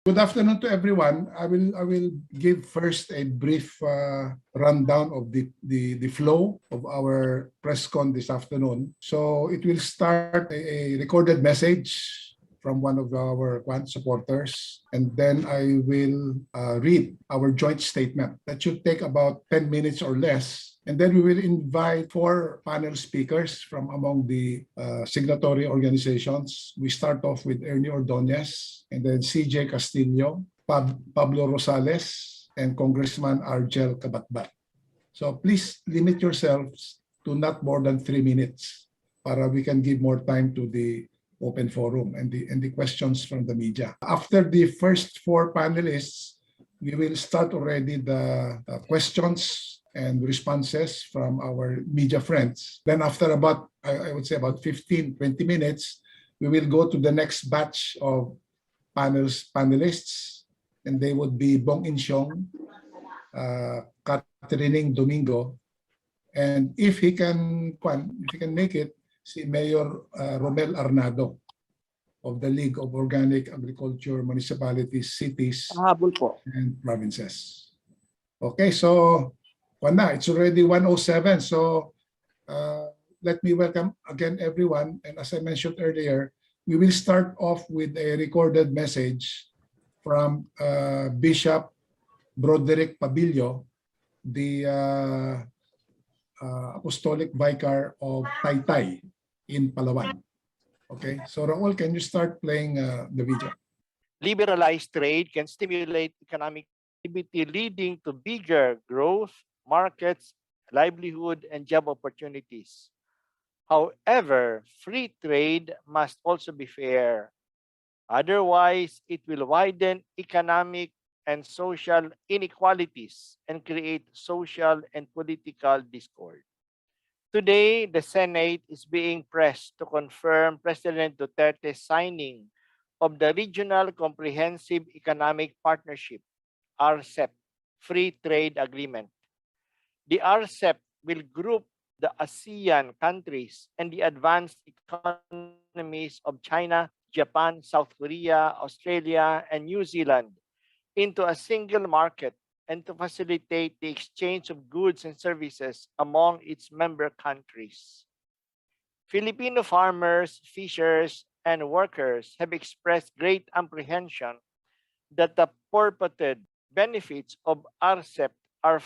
Good afternoon to everyone. I will give first a brief rundown of the flow of our press con this afternoon. So it will start a recorded message from one of our supporters, and then I will read our joint statement. That should take about 10 minutes or less. And then we will invite 4 panel speakers from among the signatory organizations. We start off with Ernie Ordonez, and then CJ Castillo, Pablo Rosales, and Congressman Argel Kabatbat. So please limit yourselves to not more than 3 minutes para we can give more time to the open forum and the questions from the media. After the first 4 panelists, we will start already the questions and responses from our media friends. Then after about, I would say about 15, 20 minutes, we will go to the next batch of panelists, and they would be Bong Insyong, Catherine Domingo, and if he can make it, si Mayor Romel Arnado of the League of Organic Agriculture Municipalities, Cities, and Provinces. Okay, so it's already 1:07, so let me welcome again everyone. And as I mentioned earlier, we will start off with a recorded message from Bishop Broderick Pabilio, the Apostolic Vicar of Taytay in Palawan. Okay, so Raul, can you start playing the video? Liberalized trade can stimulate economic activity, leading to bigger growth, markets, livelihood, and job opportunities. However, free trade must also be fair. Otherwise, it will widen economic and social inequalities and create social and political discord. Today, the Senate is being pressed to confirm President Duterte's signing of the Regional Comprehensive Economic Partnership, RCEP, Free Trade Agreement. The RCEP will group the ASEAN countries and the advanced economies of China, Japan, South Korea, Australia, and New Zealand into a single market and to facilitate the exchange of goods and services among its member countries. Filipino farmers, fishers, and workers have expressed great apprehension that the purported benefits of RCEP are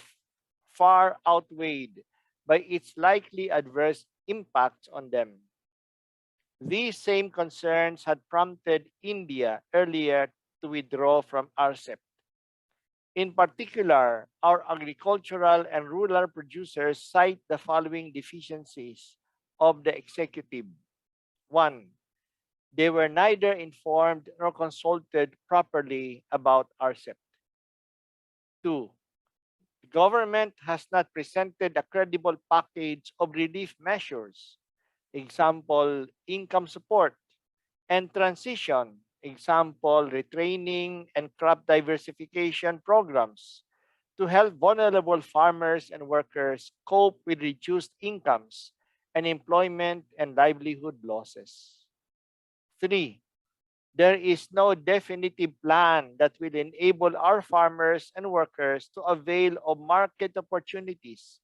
far outweighed by its likely adverse impacts on them. These same concerns had prompted India earlier to withdraw from RCEP. In particular, our agricultural and rural producers cite the following deficiencies of the executive. 1. They were neither informed nor consulted properly about RCEP. 2. The government has not presented a credible package of relief measures, example, income support, and transition, example, retraining and crop diversification programs to help vulnerable farmers and workers cope with reduced incomes and employment and livelihood losses. 3. There is no definitive plan that will enable our farmers and workers to avail of market opportunities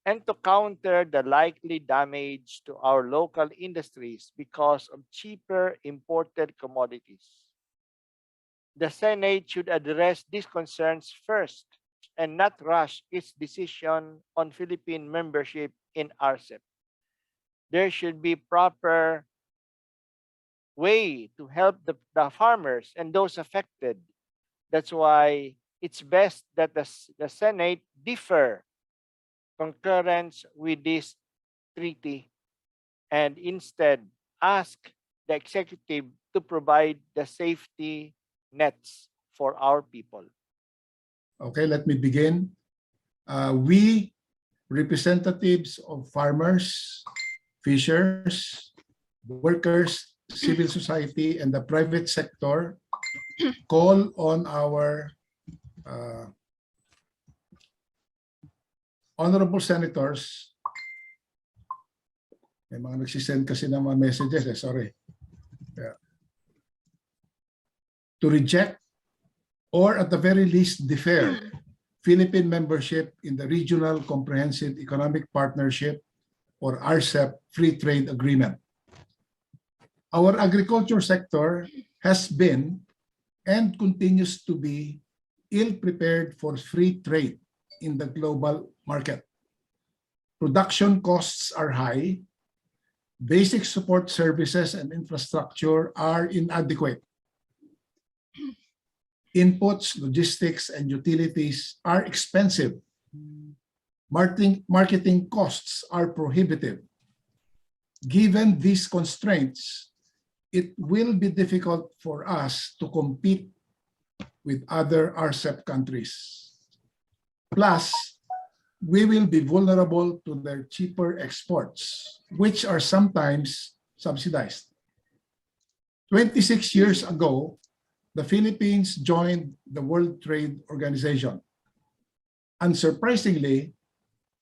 and to counter the likely damage to our local industries because of cheaper imported commodities. The Senate should address these concerns first and not rush its decision on Philippine membership in RCEP. There should be proper way to help the farmers and those affected. That's why it's best that the Senate defer concurrence with this treaty and instead ask the executive to provide the safety nets for our people. Okay, let me begin. We, representatives of farmers, fishers, workers, civil society, and the private sector, call on our honorable senators. May mga nagsisend kasi ng mga messages, sorry. Yeah. To reject or at the very least defer Philippine membership in the Regional Comprehensive Economic Partnership or RCEP Free Trade Agreement. Our agriculture sector has been and continues to be ill-prepared for free trade in the global market. Production costs are high, basic support services and infrastructure are inadequate. Inputs, logistics, and utilities are expensive. Marketing costs are prohibitive. Given these constraints, it will be difficult for us to compete with other RCEP countries. Plus, we will be vulnerable to their cheaper exports, which are sometimes subsidized. 26 years ago, the Philippines joined the World Trade Organization. Unsurprisingly,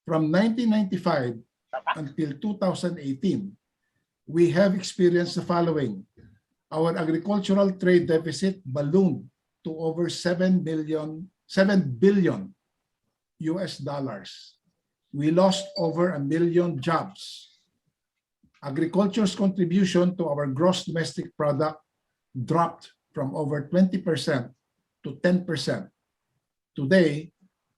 from 1995 until 2018, we have experienced the following. Our agricultural trade deficit ballooned to over $7 billion US dollars. We lost over 1 million jobs. Agriculture's contribution to our gross domestic product dropped from over 20% to 10%. Today,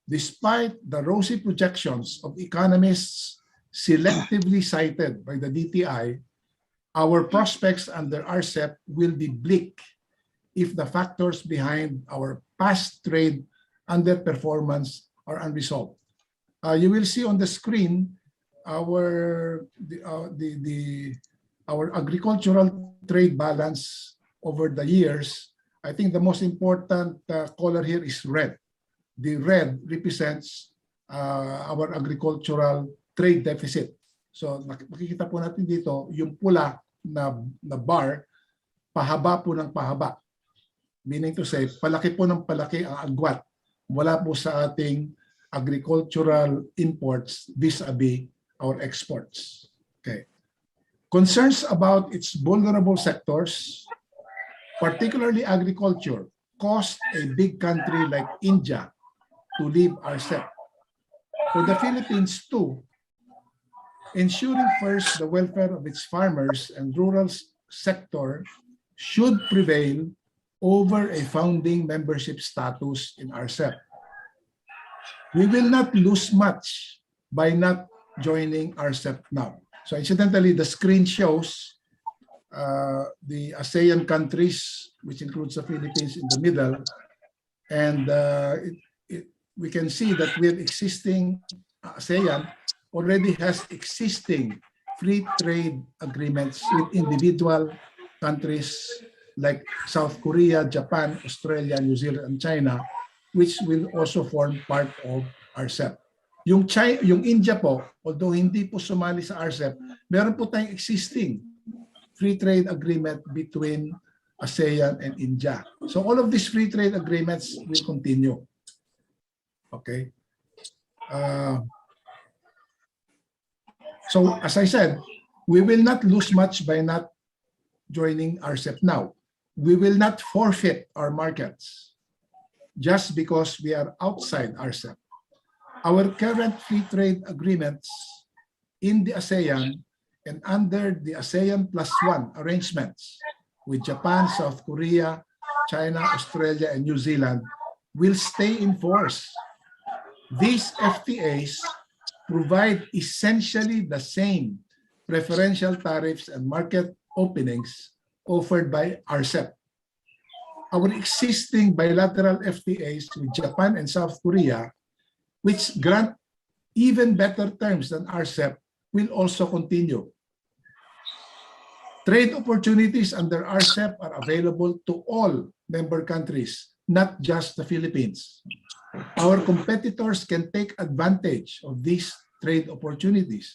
despite the rosy projections of economists selectively cited by the DTI, our prospects under RCEP will be bleak if the factors behind our past trade underperformance are unresolved. You will see on the screen our agricultural trade balance over the years. I think the most important color here is red. The red represents our agricultural trade deficit. So makikita po natin dito, yung pula na bar, pahaba po ng pahaba. Meaning to say, palaki po ng palaki ang agwat mula po sa ating agricultural imports vis-a-vis our exports. Okay. Concerns about its vulnerable sectors, particularly agriculture, caused a big country like India to leave RCEP. For the Philippines too, ensuring first the welfare of its farmers and rural sector should prevail over a founding membership status in RCEP. We will not lose much by not joining RCEP now. So incidentally, the screen shows the ASEAN countries, which includes the Philippines in the middle, and we can see that we have existing, ASEAN already has existing free trade agreements with individual countries like South Korea, Japan, Australia, New Zealand, and China, which will also form part of RCEP. Yung India po, although hindi po sumali sa RCEP, meron po tayong existing free trade agreement between ASEAN and India. So all of these free trade agreements will continue. Okay. So as I said, we will not lose much by not joining RCEP now. We will not forfeit our markets just because we are outside RCEP. Our current free trade agreements in the ASEAN and under the ASEAN +1 arrangements with Japan, South Korea, China, Australia, and New Zealand will stay in force. These FTAs provide essentially the same preferential tariffs and market openings offered by RCEP. Our existing bilateral FTAs with Japan and South Korea, which grant even better terms than RCEP, will also continue. Trade opportunities under RCEP are available to all member countries, not just the Philippines. Our competitors can take advantage of these trade opportunities.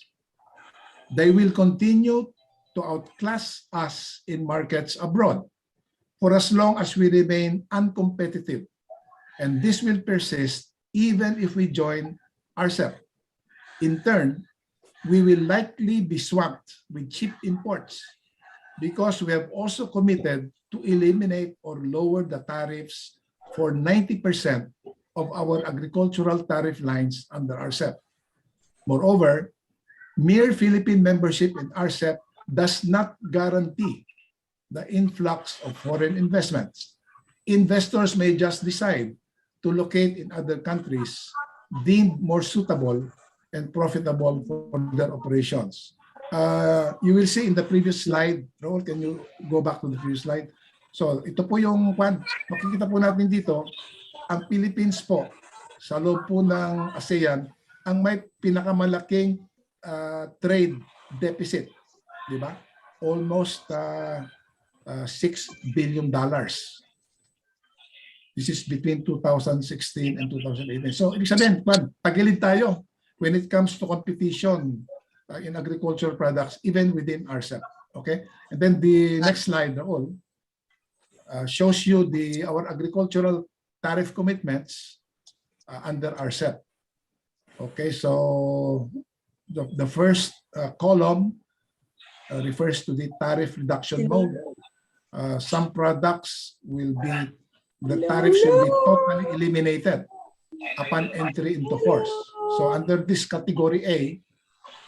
They will continue to outclass us in markets abroad for as long as we remain uncompetitive. And this will persist even if we join RCEP. In turn, we will likely be swamped with cheap imports because we have also committed to eliminate or lower the tariffs for 90% of our agricultural tariff lines under RCEP. Moreover, mere Philippine membership in RCEP does not guarantee the influx of foreign investments. Investors may just decide to locate in other countries deemed more suitable and profitable for their operations. You will see in the previous slide, Raul, can you go back to the previous slide? So ito po yung makikita po natin dito, ang Philippines po sa loob po ng ASEAN ang may pinakamalaking trade deficit, di ba? Almost $6 billion. This is between 2016 and 2018. So ibig sabihin, tagilid tayo when it comes to competition in agricultural products, even within RCEP. Okay, and then the next slide, Raul, shows you our agricultural tariff commitments under RCEP. Okay, so the first column refers to the tariff reduction mode. Some products the tariffs will be totally eliminated upon entry into force. So under this category A,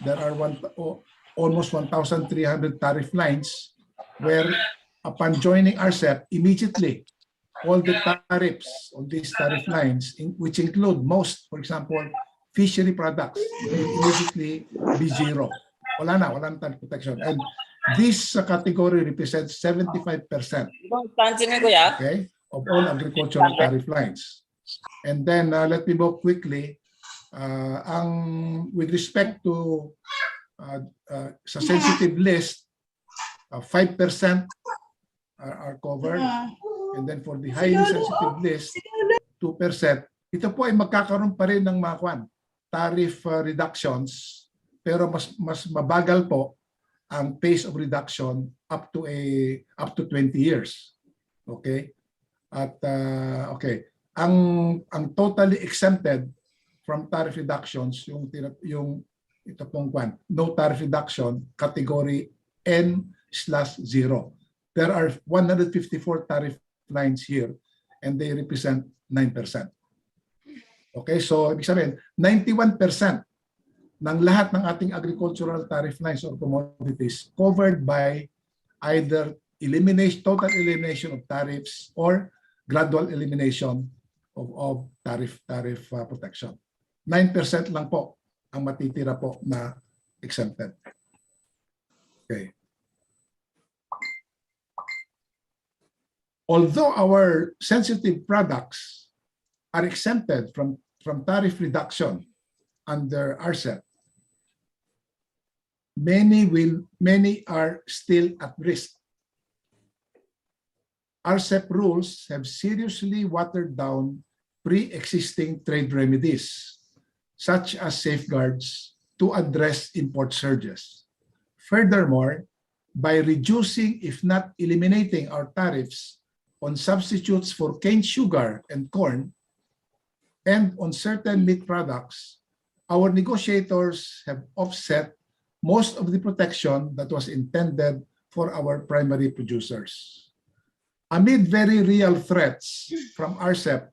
there are almost 1,300 tariff lines where upon joining RCEP, immediately all the tariffs on these tariff lines, which include most, for example, fishery products, will immediately be zero. Walang tariff protection. And this category represents 75%, okay, of all agricultural tariff lines. And then let me move quickly. With respect to sa sensitive list, 5% are covered. And then for the highly sensitive list, 2%. Ito po ay magkakaroon pa rin ng mga tariff reductions, pero mas mabagal po ang pace of reduction up to 20 years. Okay? At okay, ang totally exempted from tariff reductions yung ito pong no tariff reduction category N/0. There are 154 tariff lines here and they represent 9%. Okay, so ibig sabihin 91% ng lahat ng ating agricultural tariff lines or commodities covered by either total elimination of tariffs or gradual elimination of tariff protection. 9% lang po ang matitira po na exempted. Okay. Although our sensitive products are exempted from tariff reduction under RCEP, many are still at risk. RCEP rules have seriously watered down pre-existing trade remedies, such as safeguards to address import surges. Furthermore, by reducing, if not eliminating, our tariffs on substitutes for cane sugar and corn, and on certain meat products, our negotiators have offset most of the protection that was intended for our primary producers. Amid very real threats from RCEP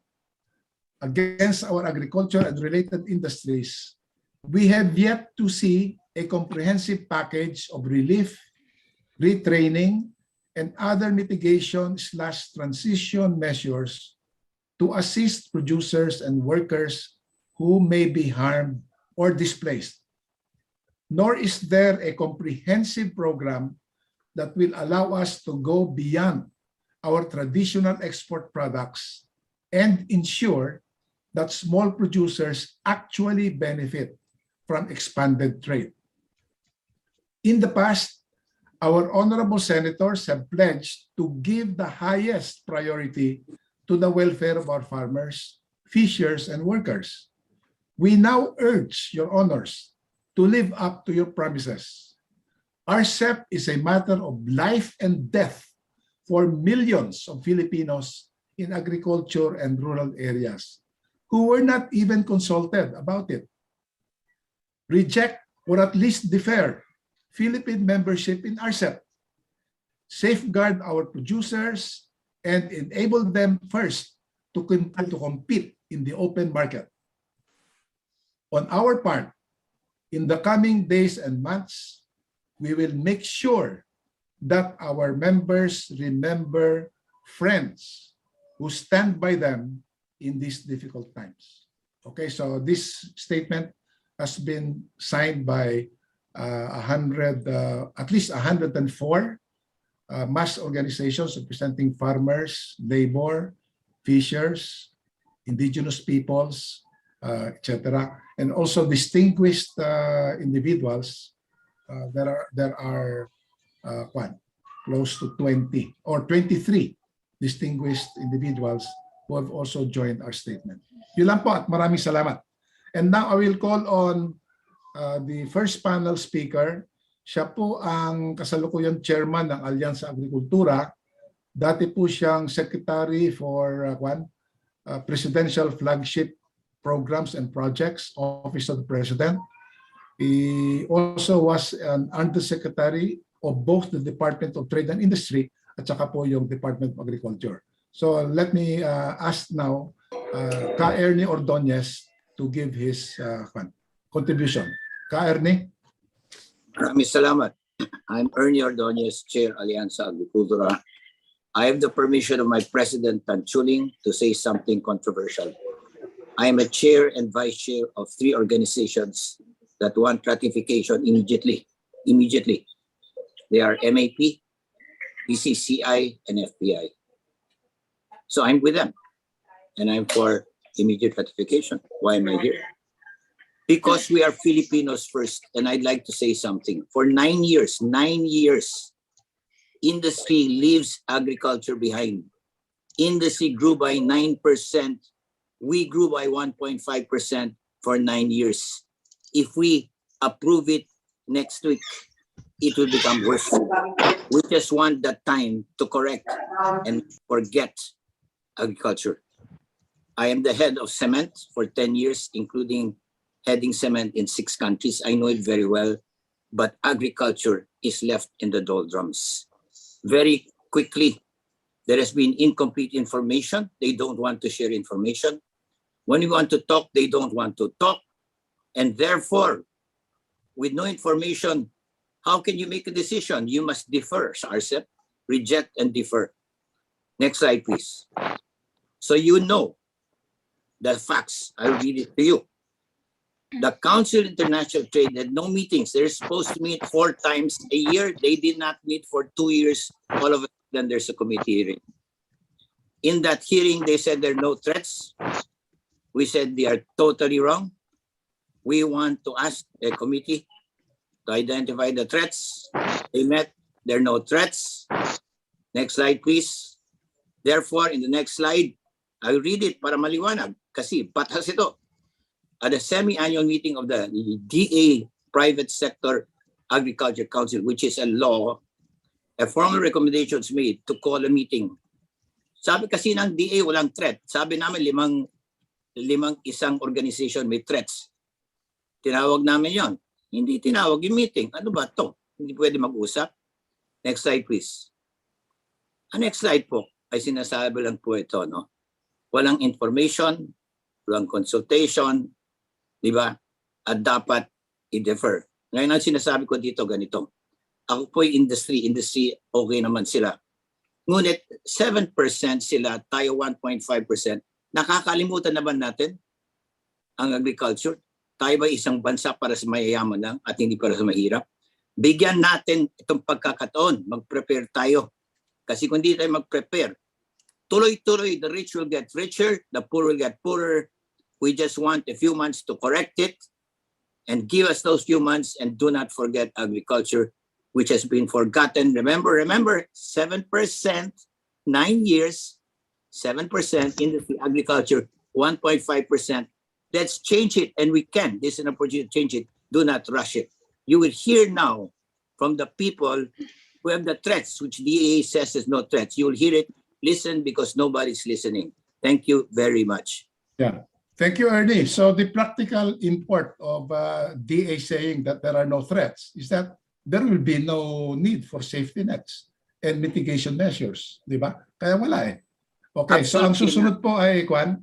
against our agriculture and related industries, we have yet to see a comprehensive package of relief, retraining, and other mitigation/transition measures to assist producers and workers who may be harmed or displaced. Nor is there a comprehensive program that will allow us to go beyond our traditional export products and ensure that small producers actually benefit from expanded trade. In the past, our honorable senators have pledged to give the highest priority to the welfare of our farmers, fishers, and workers. We now urge your honors to live up to your promises. RCEP is a matter of life and death for millions of Filipinos in agriculture and rural areas who were not even consulted about it. Reject or at least defer Philippine membership in RCEP. Safeguard our producers and enable them first to compete in the open market. On our part, in the coming days and months, we will make sure that our members remember friends who stand by them in these difficult times. Okay, so this statement has been signed by at least 104 mass organizations representing farmers, labor, fishers, indigenous peoples, etc., and also distinguished individuals. There are close to 20 or 23 distinguished individuals who have also joined our statement. Yun lang po at maraming salamat. And now I will call on the first panel speaker. Siya po ang kasalukuyang chairman ng Alyansa Agrikultura. Dati po siyang secretary for Presidential Flagship Programs and Projects, Office of the President. He also was an undersecretary of both the Department of Trade and Industry at saka po yung Department of Agriculture. So let me ask now Ka Ernie Ordonez to give his contribution. Ka Ernie? Maraming salamat. I'm Ernie Ordonez, Chair Alianza Agricultura. I have the permission of my President Tanchuling to say something controversial. I am a chair and vice chair of 3 organizations that want ratification immediately. They are MAP, PCCI, and FPI. So I'm with them, and I'm for immediate ratification. Why am I here? Because we are Filipinos first, and I'd like to say something. For 9 years, industry leaves agriculture behind. Industry grew by 9%. We grew by 1.5% for 9 years. If we approve it next week, it will become worse. We just want that time to correct and forget agriculture. I am the head of cement for 10 years, including heading cement in 6 countries. I know it very well, but agriculture is left in the doldrums. Very quickly, there has been incomplete information. They don't want to share information. When you want to talk, they don't want to talk. And therefore, with no information, how can you make a decision? You must defer, RCEP, reject and defer. Next slide, please. So you know the facts. I'll read it to you. The Council of International Trade had no meetings. They're supposed to meet 4 times a year. They did not meet for 2 years. All of a sudden, there's a committee hearing. In that hearing, they said there are no threats. We said they are totally wrong. We want to ask a committee to identify the threats. They met. There are no threats. Next slide, please. Therefore, in the next slide, I'll read it para maliwanag kasi patas ito. At the semi-annual meeting of the DA Private Sector Agriculture Council, which is a law, a formal recommendation is made to call a meeting. Sabi kasi ng DA walang threat. Sabi namin limang isang organization may threats. Tinawag namin yon. Hindi tinawag yung meeting. Ano ba to? Hindi pwede mag-usap. Next slide, please. Ang next slide po ay sinasabi lang po ito, no? Walang information, walang consultation, di ba? At dapat i-defer. Ngayon ang sinasabi ko dito ganito. Ako po yung industry okay naman sila. Ngunit 7% sila, tayo 1.5%. Nakakalimutan naman natin ang agriculture. Tayo ba isang bansa para sa mayayaman lang at hindi para sa mahirap? Bigyan natin itong pagkakataon. Mag-prepare tayo. Kasi kung hindi tayo mag-prepare, tuloy-tuloy, the rich will get richer, the poor will get poorer. We just want a few months to correct it and give us those few months, and do not forget agriculture, which has been forgotten. Remember, 7%, 9 years, 7% industry, agriculture, 1.5%. Let's change it, and we can. This is an opportunity to change it. Do not rush it. You will hear now from the people who have the threats, which DA says is no threats. You will hear it. Listen, because nobody's listening. Thank you very much. Yeah. Thank you, Ernie. So the practical import of DA saying that there are no threats is that there will be no need for safety nets and mitigation measures, di ba? Kaya wala eh. Okay, so ang Absolutely susunod po ay Kwan,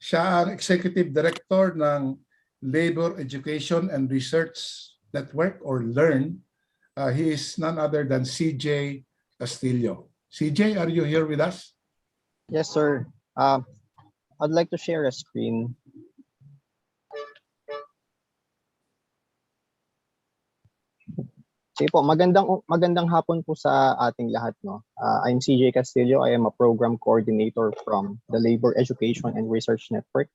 siya ang Executive Director ng Labor Education and Research Network or LEARN. He is none other than CJ Castillo. CJ, are you here with us? Yes, sir. I'd like to share a screen. Sige po, magandang hapon po sa ating lahat, no. I'm CJ Castillo. I am a program coordinator from the Labor Education and Research Network.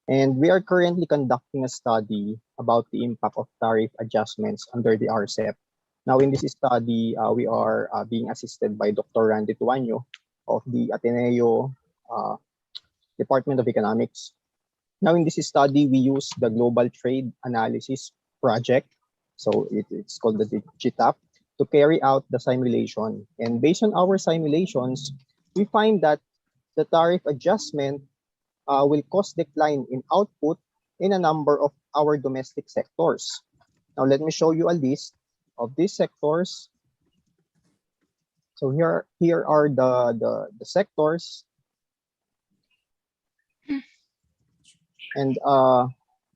And we are currently conducting a study about the impact of tariff adjustments under the RCEP. Now, in this study, we are being assisted by Dr. Randy Tuanyo of the Ateneo Department of Economics. Now, in this study, we use the Global Trade Analysis Project. So it's called the GTAP to carry out the simulation. And based on our simulations, we find that the tariff adjustment will cause decline in output in a number of our domestic sectors. Now, let me show you a list of these sectors. So here are the sectors. And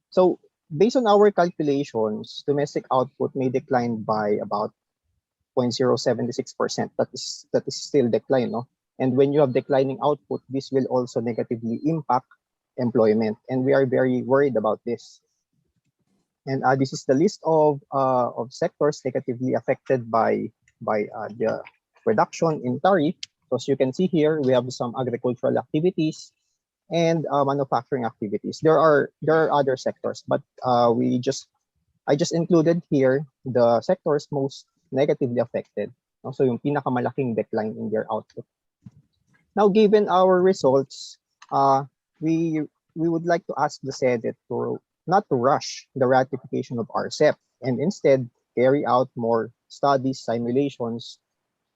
so based on our calculations, domestic output may decline by about 0.076%. That is still decline, no? And when you have declining output, this will also negatively impact employment, and we are very worried about this. And this is the list of sectors negatively affected by the reduction in tariff. So as you can see here, we have some agricultural activities and manufacturing activities. There are other sectors, but I just included here the sectors most negatively affected. So yung pinakamalaking decline in their output. Now, given our results, we would like to ask the Senate to not to rush the ratification of RCEP and instead carry out more studies, simulations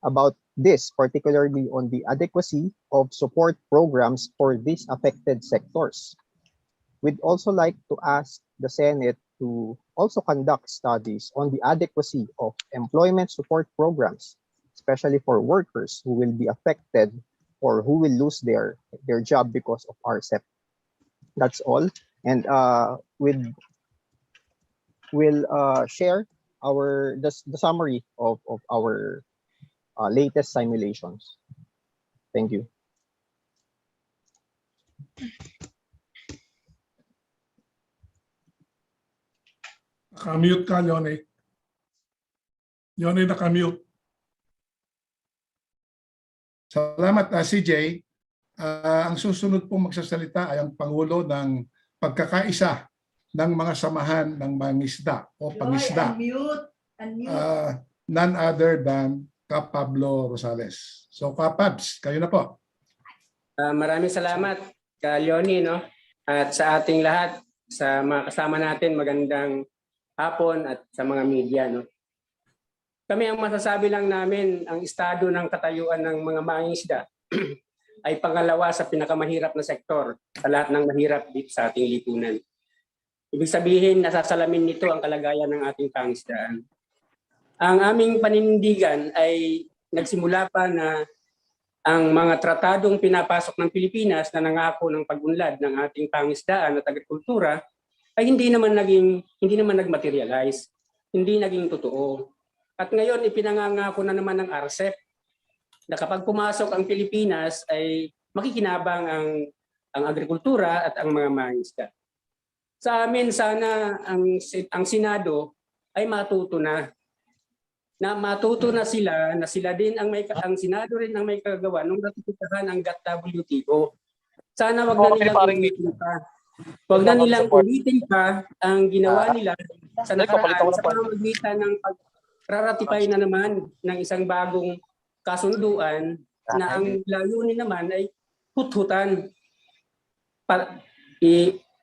about this, particularly on the adequacy of support programs for these affected sectors. We'd also like to ask the Senate to also conduct studies on the adequacy of employment support programs, especially for workers who will be affected or who will lose their job because of RCEP. That's all. And we'll share the summary of our latest simulations. Thank you. Nakamute ka, Leonay. Leonay, nakamute. Salamat, CJ. Ang susunod pong magsasalita ay ang Pangulo ng pagkakaisa ng mga samahan ng mangisda o pangisda. Unmute. None other than Kap Pablo Rosales. So, Kapabs, kayo na po. Maraming salamat, Ka Leonie, no? At sa ating lahat, sa mga kasama natin, magandang hapon at sa mga media, no? Kami ang masasabi lang namin, ang estado ng katayuan ng mga mangingisda ay pangalawa sa pinakamahirap na sektor sa lahat ng mahirap dito sa ating lipunan. Ibig sabihin, nasasalamin nito ang kalagayan ng ating pangisdaan. Ang aming paninindigan ay nagsimula pa na ang mga tratadong pinapasok ng Pilipinas na nangako ng pag-unlad ng ating pangisdaan at agrikultura ay hindi naman nagmaterialize, hindi naging totoo. At ngayon ipinangangako na naman ng RCEP na kapag pumasok ang Pilipinas ay makikinabang ang agrikultura at ang mga mangingisda. Sa amin sana ang Senado ay matuto na sila din ang Senado rin ang may kagawa nung ratifikahan ang GATT-WTO. Sana wag na nilang ulitin pa. Wag na nilang ulitin pa ang ginawa nila sa nakaraan sa pamamagitan ng ratify na naman ng isang bagong kasunduan na ang layunin naman ay hut-hutan.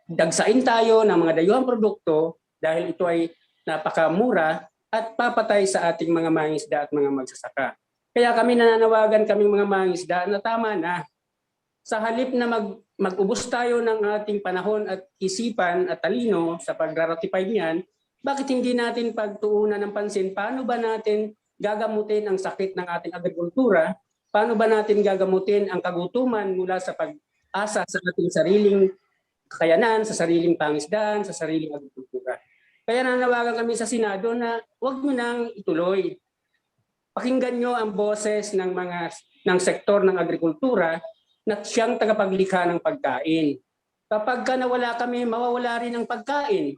Dagsain tayo ng mga dayuhang produkto dahil ito ay napakamura at papatay sa ating mga mangingisda at mga magsasaka. Kaya kami nananawagan kaming mga mangingisda na tama na. Sa halip na mag-ubos tayo ng ating panahon at isipan at talino sa pag-ratify niyan, bakit hindi natin pagtuunan ng pansin paano ba natin gagamutin ang sakit ng ating agrikultura paano ba natin gagamutin ang kagutuman mula sa pag-asa sa ating sariling kakayanan, sa sariling pangisdaan, sa sariling agrikultura. Kaya nanawagan kami sa Senado na huwag nyo nang ituloy. Pakinggan nyo ang boses ng sektor ng agrikultura na siyang tagapaglikha ng pagkain. Kapag nawala kami, mawawala rin ang pagkain.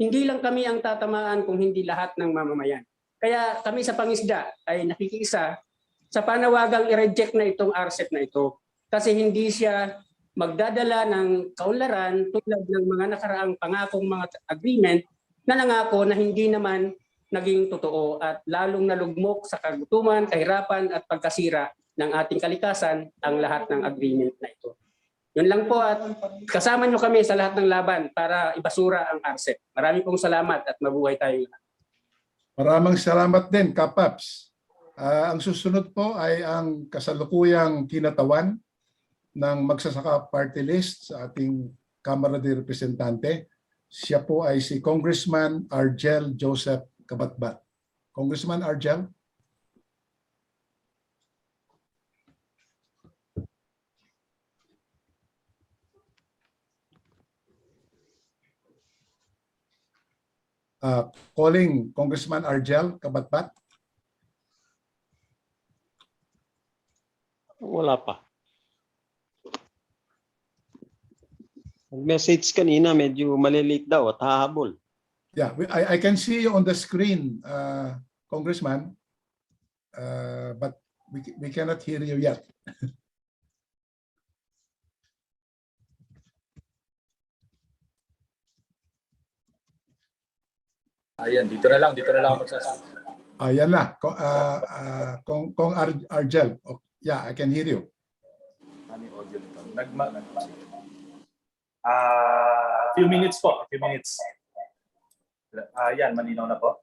Hindi lang kami ang tatamaan kung hindi lahat ng mamamayan. Kaya kami sa pangisda ay nakikiisa sa panawagang i-reject na itong RCEP na ito. Kasi hindi siya magdadala ng kaunlaran tulad ng mga nakaraang pangakong mga agreement na nangako na hindi naman naging totoo at lalong nalugmok sa kagutuman, kahirapan at pagkasira ng ating kalikasan ang lahat ng agreement na ito. Yun lang po at kasama nyo kami sa lahat ng laban para ibasura ang RCEP. Maraming pong salamat at mabuhay tayo. Maraming salamat din, Kapaps. Ang susunod po ay ang kasalukuyang kinatawan ng magsasaka party list sa ating Kamara de Representante. Siya po ay si Congressman Argel Joseph Kabatbat. Congressman Argel. Calling Congressman Argel Kabatbat. Wala pa. Message kanina medyo malilate daw at hahabol. Yeah, I can see you on the screen, Congressman, but we cannot hear you yet. Ayan, dito na lang ako magsasabi. Ayan na, Kong Argel. Oh, yeah, I can hear you. Ano yung audio nito? Few minutes po, few minutes. Yan, malinaw na po.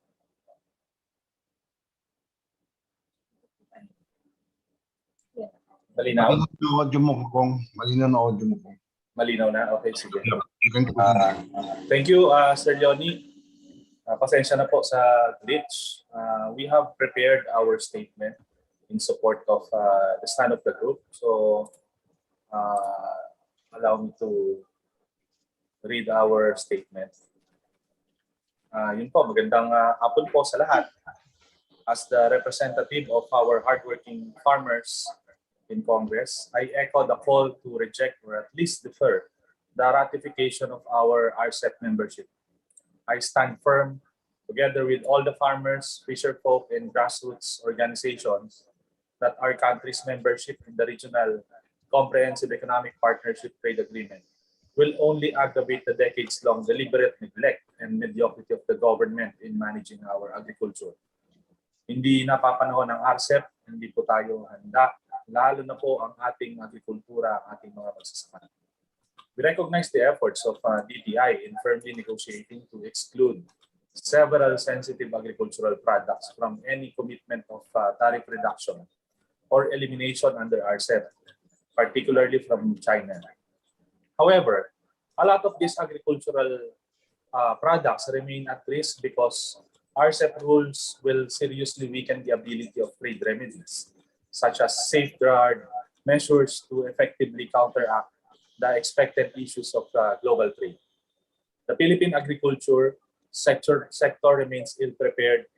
Malinaw? Malinaw na audio mo, Kong. Malinaw na audio mo, Kong. Malinaw na? Okay, sige. Uh, Thank you, Sir Leonie. Pasensya na po sa glitch. We have prepared our statement in support of the stand of the group. So, allow me to read our statement. Yun po, magandang hapon po sa lahat. As the representative of our hardworking farmers in Congress, I echo the call to reject or at least defer the ratification of our RCEP membership. I stand firm, together with all the farmers, fisherfolk, and grassroots organizations, that our country's membership in the Regional Comprehensive Economic Partnership Trade Agreement will only aggravate the decades-long deliberate neglect and mediocrity of the government in managing our agriculture. Hindi napapanahon ng RCEP, hindi po tayo handa, lalo na po ang ating agrikultura, ang ating mga magsasaka. We recognize the efforts of DTI in firmly negotiating to exclude several sensitive agricultural products from any commitment of tariff reduction or elimination under RCEP, particularly from China. However, a lot of these agricultural products remain at risk because RCEP rules will seriously weaken the ability of trade remedies, such as safeguard measures to effectively counteract the expected issues of global trade. The Philippine agriculture sector remains ill-prepared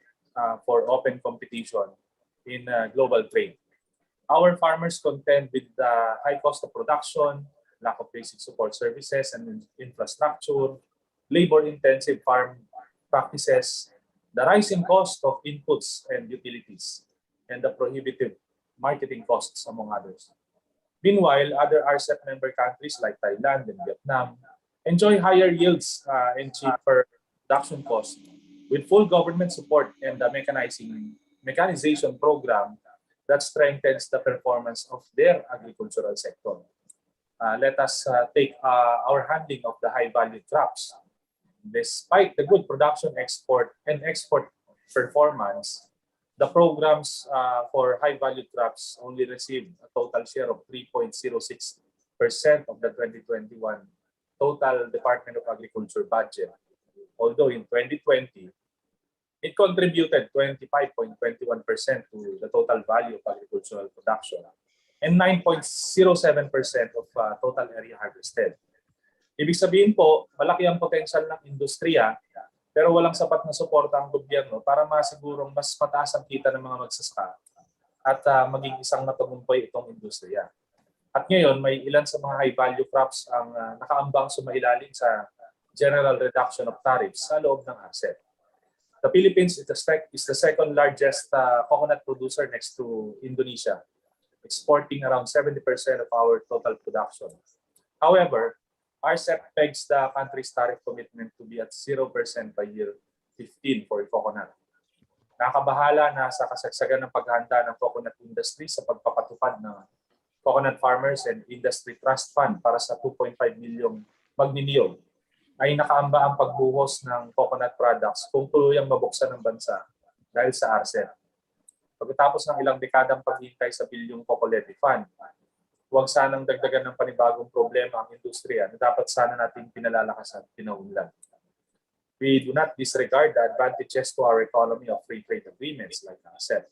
for open competition in global trade. Our farmers contend with the high cost of production, lack of basic support services and infrastructure, labor-intensive farm practices, the rising cost of inputs and utilities, and the prohibitive marketing costs, among others. Meanwhile, other RCEP member countries like Thailand and Vietnam enjoy higher yields and cheaper production costs with full government support and the mechanization program that strengthens the performance of their agricultural sector. Let us take our handling of the high-value crops. Despite the good production export performance, the programs for high-value crops only received a total share of 3.06% of the 2021 total Department of Agriculture budget. Although in 2020, It contributed 25.21% to the total value of agricultural production and 9.07% of total area harvested. Ibig sabihin po, malaki ang potential ng industriya pero walang sapat na suporta ang gobyerno para masigurong mas mataas ang kita ng mga magsasaka at maging isang matagumpay itong industriya. At ngayon, may ilan sa mga high-value crops ang nakaambang sumailalim sa general reduction of tariffs sa loob ng RCEP. The Philippines is the second largest coconut producer next to Indonesia, exporting around 70% of our total production. However, RCEP pegs the country's tariff commitment to be at 0% by year 15 for coconut. Nakabahala na sa kasagsagan ng paghahanda ng coconut industry sa pagpapatupad ng Coconut Farmers and Industry Trust Fund para sa 2.5 milyong magniniyog ay nakaamba ang pagbuhos ng coconut products kung tuluyang mabuksan ng bansa dahil sa RCEP. Pagkatapos ng ilang dekadang paghihintay sa bilyong Coco Levy Fund, huwag sanang dagdagan ng panibagong problema ang industriya na dapat sana nating pinalalakas at pinaunlad. We do not disregard the advantages to our economy of free trade agreements like RCEP.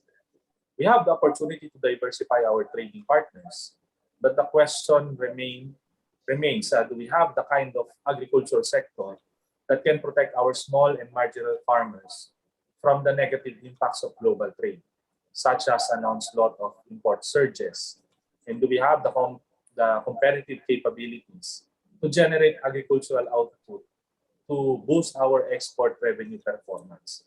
We have the opportunity to diversify our trading partners, but the question remains, do we have the kind of agricultural sector that can protect our small and marginal farmers from the negative impacts of global trade, such as an onslaught of import surges? And do we have the competitive capabilities to generate agricultural output to boost our export revenue performance?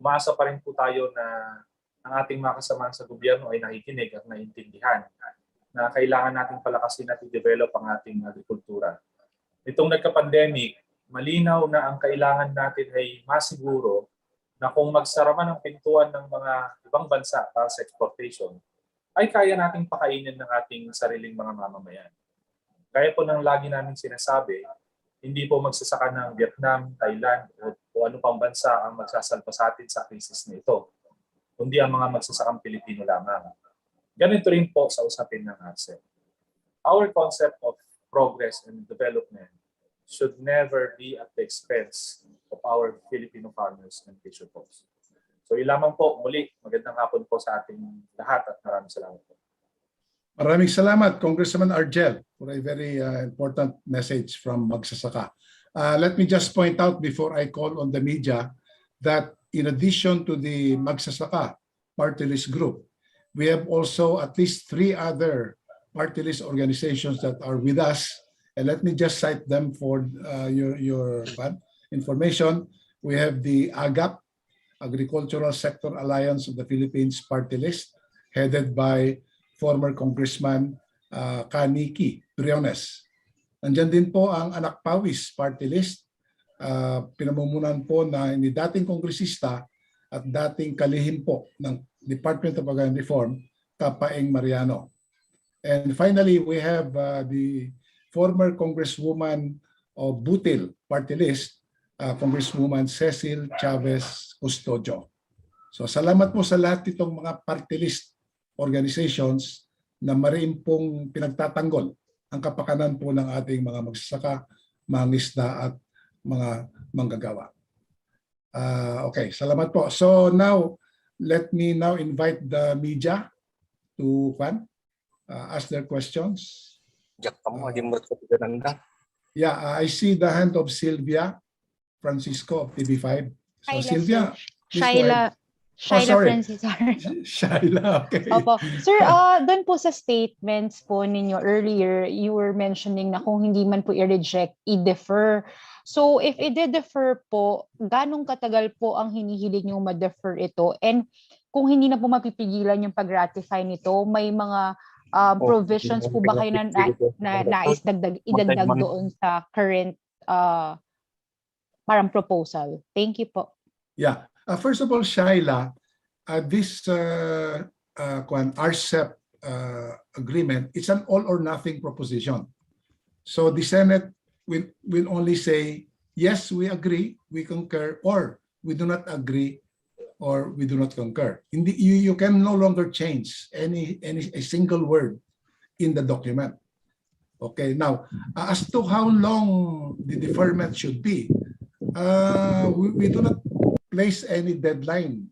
Umasa pa rin po tayo na ang ating mga kasamahan sa gobyerno ay nakikinig at naiintindihan na kailangan nating palakasin at i-develop ang ating agrikultura. Itong nagka-pandemic, malinaw na ang kailangan natin ay masiguro na kung magsara man ang pintuan ng mga ibang bansa para sa exportation, ay kaya nating pakainin ng ating sariling mga mamamayan. Kaya po nang lagi namin sinasabi, hindi po magsasaka ng Vietnam, Thailand o ano pang bansa ang magsasalpa sa atin sa krisis na ito, kundi ang mga magsasakang Pilipino lamang. Ganito rin po sa usapin ng RCEP. Our concept of progress and development should never be at the expense of our Filipino farmers and fisher folks. So ilamang po, muli, magandang hapon po sa ating lahat at maraming salamat po. Maraming salamat, Congressman Argel, for a very important message from Magsasaka. Let me just point out before I call on the media that in addition to the Magsasaka party list group, we have also at least 3 other party list organizations that are with us. And let me just cite them for your information. We have the AGAP, Agricultural Sector Alliance of the Philippines party list, headed by former Congressman Kaniki Briones. Nandiyan din po ang Anak Pawis party list, pinamumunan po na ni dating kongresista at dating kalihim po ng Department of Agrarian Reform, Kapaeng Mariano. And finally, we have the former Congresswoman of Butil party list, Congresswoman Cecil Chavez Custodio. So salamat po sa lahat itong mga party list organizations na mariin pong pinagtatanggol ang kapakanan po ng ating mga magsasaka, mangisda at mga manggagawa. Okay, salamat po. So now, let me now invite the media to ask their questions. Yeah, I see the hand of Sylvia Francisco of TV5. So Sylvia, please go ahead. Shaila Francis. Shaila, okay. Opo. Sir, doon po sa statements po ninyo earlier, you were mentioning na kung hindi man po i-reject, i-defer. So if i-defer po, ganong katagal po ang hinihilig nyo ma-defer ito? And kung hindi na po mapipigilan yung pag-ratify nito, may mga provisions po ba kayo na nais idagdag doon sa current parang proposal? Thank you po. Yeah. First of all, Shaila, this RCEP agreement, it's an all or nothing proposition. So the Senate will only say, yes, we agree, we concur, or we do not agree, or we do not concur. You can no longer change a single word in the document. Okay, now, as to how long the deferment should be, we do not place any deadline,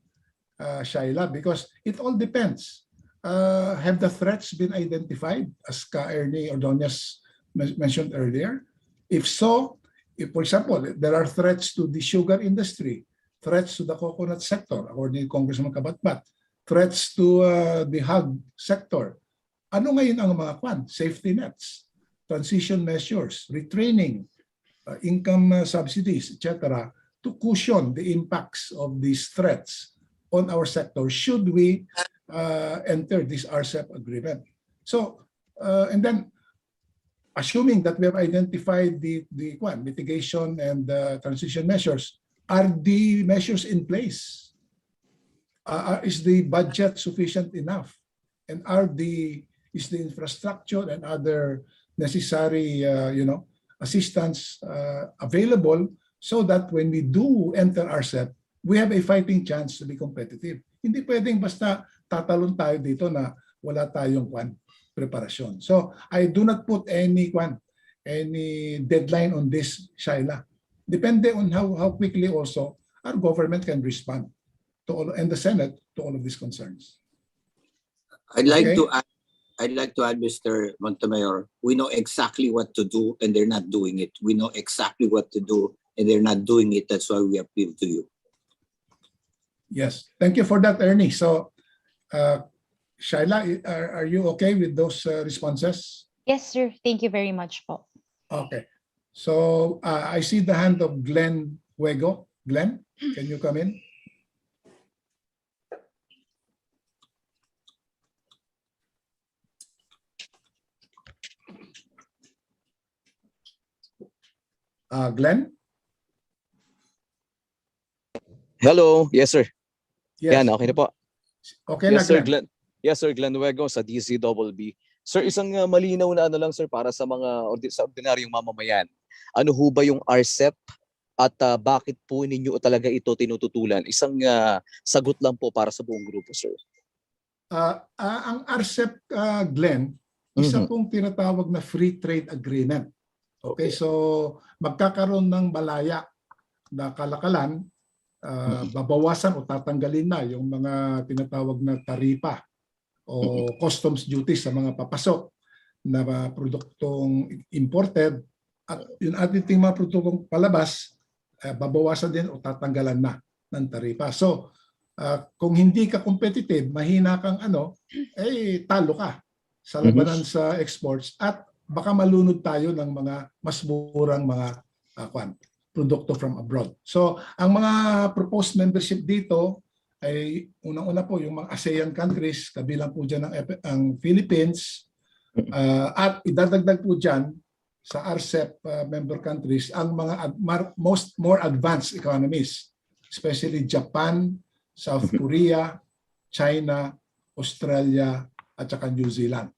Shaila, because it all depends. Have the threats been identified, as Ka Ernie Ordonez mentioned earlier? If so, if, for example, there are threats to the sugar industry, threats to the coconut sector, according to Congressman Kabatbat, threats to the hog sector. Ano ngayon ang mga safety nets, transition measures, retraining, income subsidies, etc., to cushion the impacts of these threats on our sector should we enter this RCEP agreement. So, and then assuming that we have identified the mitigation and transition measures, are the measures in place? Is the budget sufficient enough? And is the infrastructure and other necessary assistance available so that when we do enter RCEP, we have a fighting chance to be competitive. Hindi pwedeng basta tatalon tayo dito na wala tayong preparasyon. So I do not put any deadline on this, Shaila. Depende on how quickly also our government can respond to all, and the Senate, to all of these concerns. I'd like to add, Mr. Montemayor, we know exactly what to do and they're not doing it. We know exactly what to do and they're not doing it. That's why we appeal to you. Yes, thank you for that, Ernie. So, Shaila, are you okay with those responses? Yes, sir. Thank you very much po. Okay. So, I see the hand of Glenn Huego. Glenn, can you come in? Glenn? Hello, yes sir. Yes. Yan, okay na po. Okay na, Yes sir, Glenn. Yes sir, Glenn Huego sa DCBB. Sir, isang malinaw na lang sir para sa sa ordinaryong mamamayan. Ano ho ba yung RCEP at bakit po ninyo talaga ito tinututulan? Isang sagot lang po para sa buong grupo, sir. Ang RCEP, Glenn, isa pong tinatawag na free trade agreement. Okay, so magkakaroon ng malaya na kalakalan, babawasan o tatanggalin na yung mga tinatawag na taripa o customs duties sa mga papasok na produktong imported, at yung ating mga produktong palabas, babawasan din o tatanggalan na ng taripa. So kung hindi ka competitive, mahina kang talo ka sa labanan sa exports at baka malunod tayo ng mga mas murang mga produkto from abroad. So, ang mga proposed membership dito ay unang-una po yung mga ASEAN countries, kabilang po dyan ang Philippines, at idadagdag po dyan sa RCEP member countries ang mga more advanced economies, especially Japan, South Korea, China, Australia, at saka New Zealand.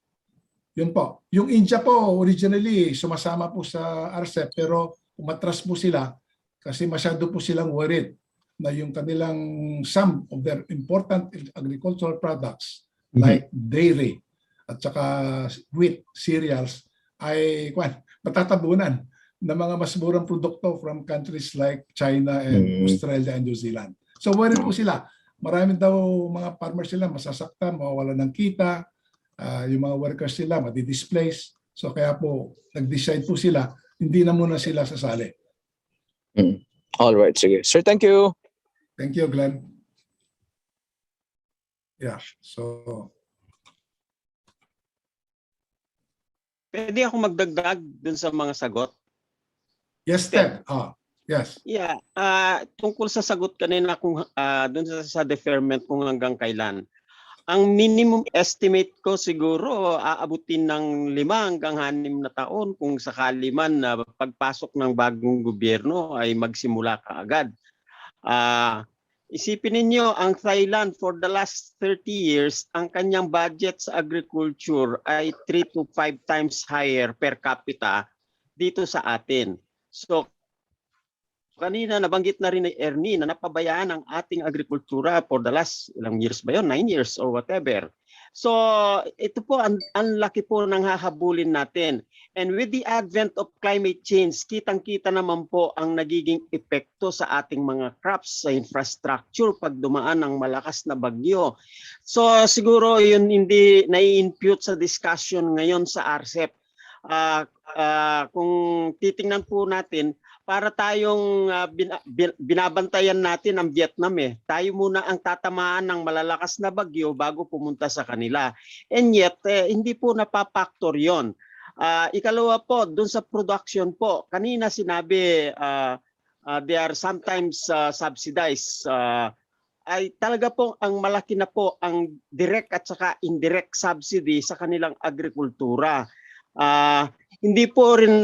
Yun po. Yung India po, originally, sumasama po sa RCEP, pero umatras po sila kasi masyado po silang worried na yung kanilang some of their important agricultural products like dairy at saka wheat, cereals ay matatabunan ng mga mas murang produkto from countries like China and Australia and New Zealand. So worried po sila. Marami daw mga farmers sila masasaktan, mawawalan ng kita, yung mga workers sila madi-displace. So kaya po nag-decide po sila, hindi na muna sila sasali. All right, sige. Sir, thank you. Thank you, Glenn. Yeah, so Pwede ako magdagdag dun sa mga sagot? yes, Ted. Yes. Yeah, tungkol sa sagot kanina kung dun sa deferment kung hanggang kailan. Ang minimum estimate ko siguro aabutin ng 5 hanggang 6 na taon kung sakali man na pagpasok ng bagong gobyerno ay magsimula kaagad. Isipin ninyo, ang Thailand for the last 30 years, ang kanyang budget sa agriculture ay 3 to 5 times higher per capita dito sa atin. So, kanina nabanggit na rin ni Ernie na napabayaan ang ating agrikultura for the last ilang years ba yun? 9 years or whatever. So ito po ang laki po ng hahabulin natin. And with the advent of climate change, kitang-kita naman po ang nagiging epekto sa ating mga crops, sa infrastructure pag dumaan ng malakas na bagyo. So siguro yun hindi nai-impute sa discussion ngayon sa RCEP. Kung titingnan po natin, para tayong binabantayan natin ang Vietnam Tayo muna ang tatamaan ng malalakas na bagyo bago pumunta sa kanila. And yet, hindi po napapaktor yon. Ikalawa po, dun sa production po, kanina sinabi they are sometimes subsidized. Ay talaga po ang malaki na po ang direct at saka indirect subsidy sa kanilang agrikultura. Hindi po rin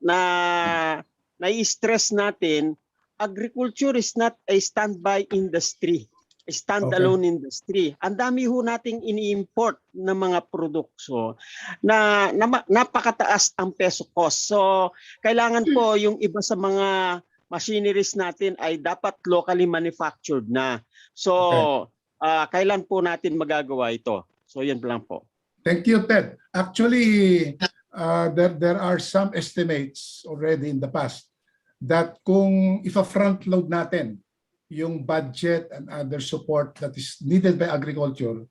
na-stress natin, agriculture is not a standby industry, a standalone industry. Ang dami ho nating ini-import na mga produkto na napakataas ang peso cost. So, kailangan po yung iba sa mga machineries natin ay dapat locally manufactured na. So, kailan po natin magagawa ito? So, yan lang po. Thank you, Ted. Actually, there are some estimates already in the past that kung if-front load natin yung budget and other support that is needed by agriculture,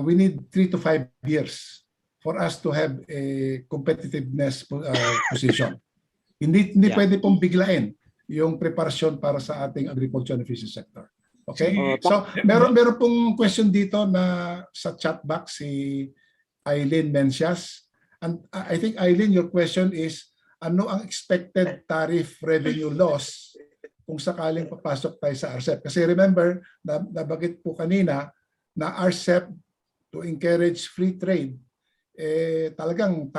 we need 3 to 5 years for us to have a competitiveness position. Hindi pwede pong biglain yung preparasyon para sa ating agriculture and fishing sector. Okay? So, meron pong question dito na sa chat box si Eileen Mencias. And I think, Eileen, your question is, ano ang expected tariff revenue loss kung sakaling papasok tayo sa RCEP? Kasi remember, nabanggit po kanina na RCEP to encourage free trade, talagang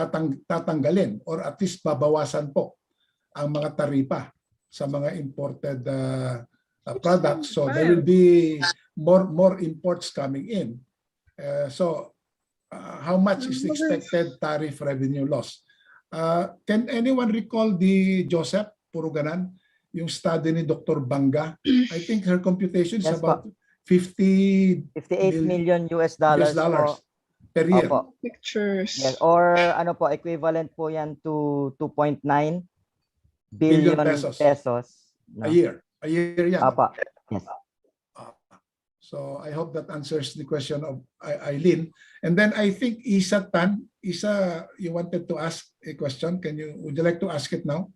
tatanggalin or at least babawasan po ang mga taripa sa mga imported products. So there will be more imports coming in. How much is the expected tariff revenue loss? Can anyone recall the Joseph Puruganan, yung study ni Dr. Banga? I think her computation is about 58 million US dollars po per year. Opo. Pictures. Yes, or ano po, equivalent po yan to 2.9 billion pesos. A year yan. Opo. Yes. So I hope that answers the question of Eileen. And then I think Isa Tan, Isa, you wanted to ask a question. Would you like to ask it now?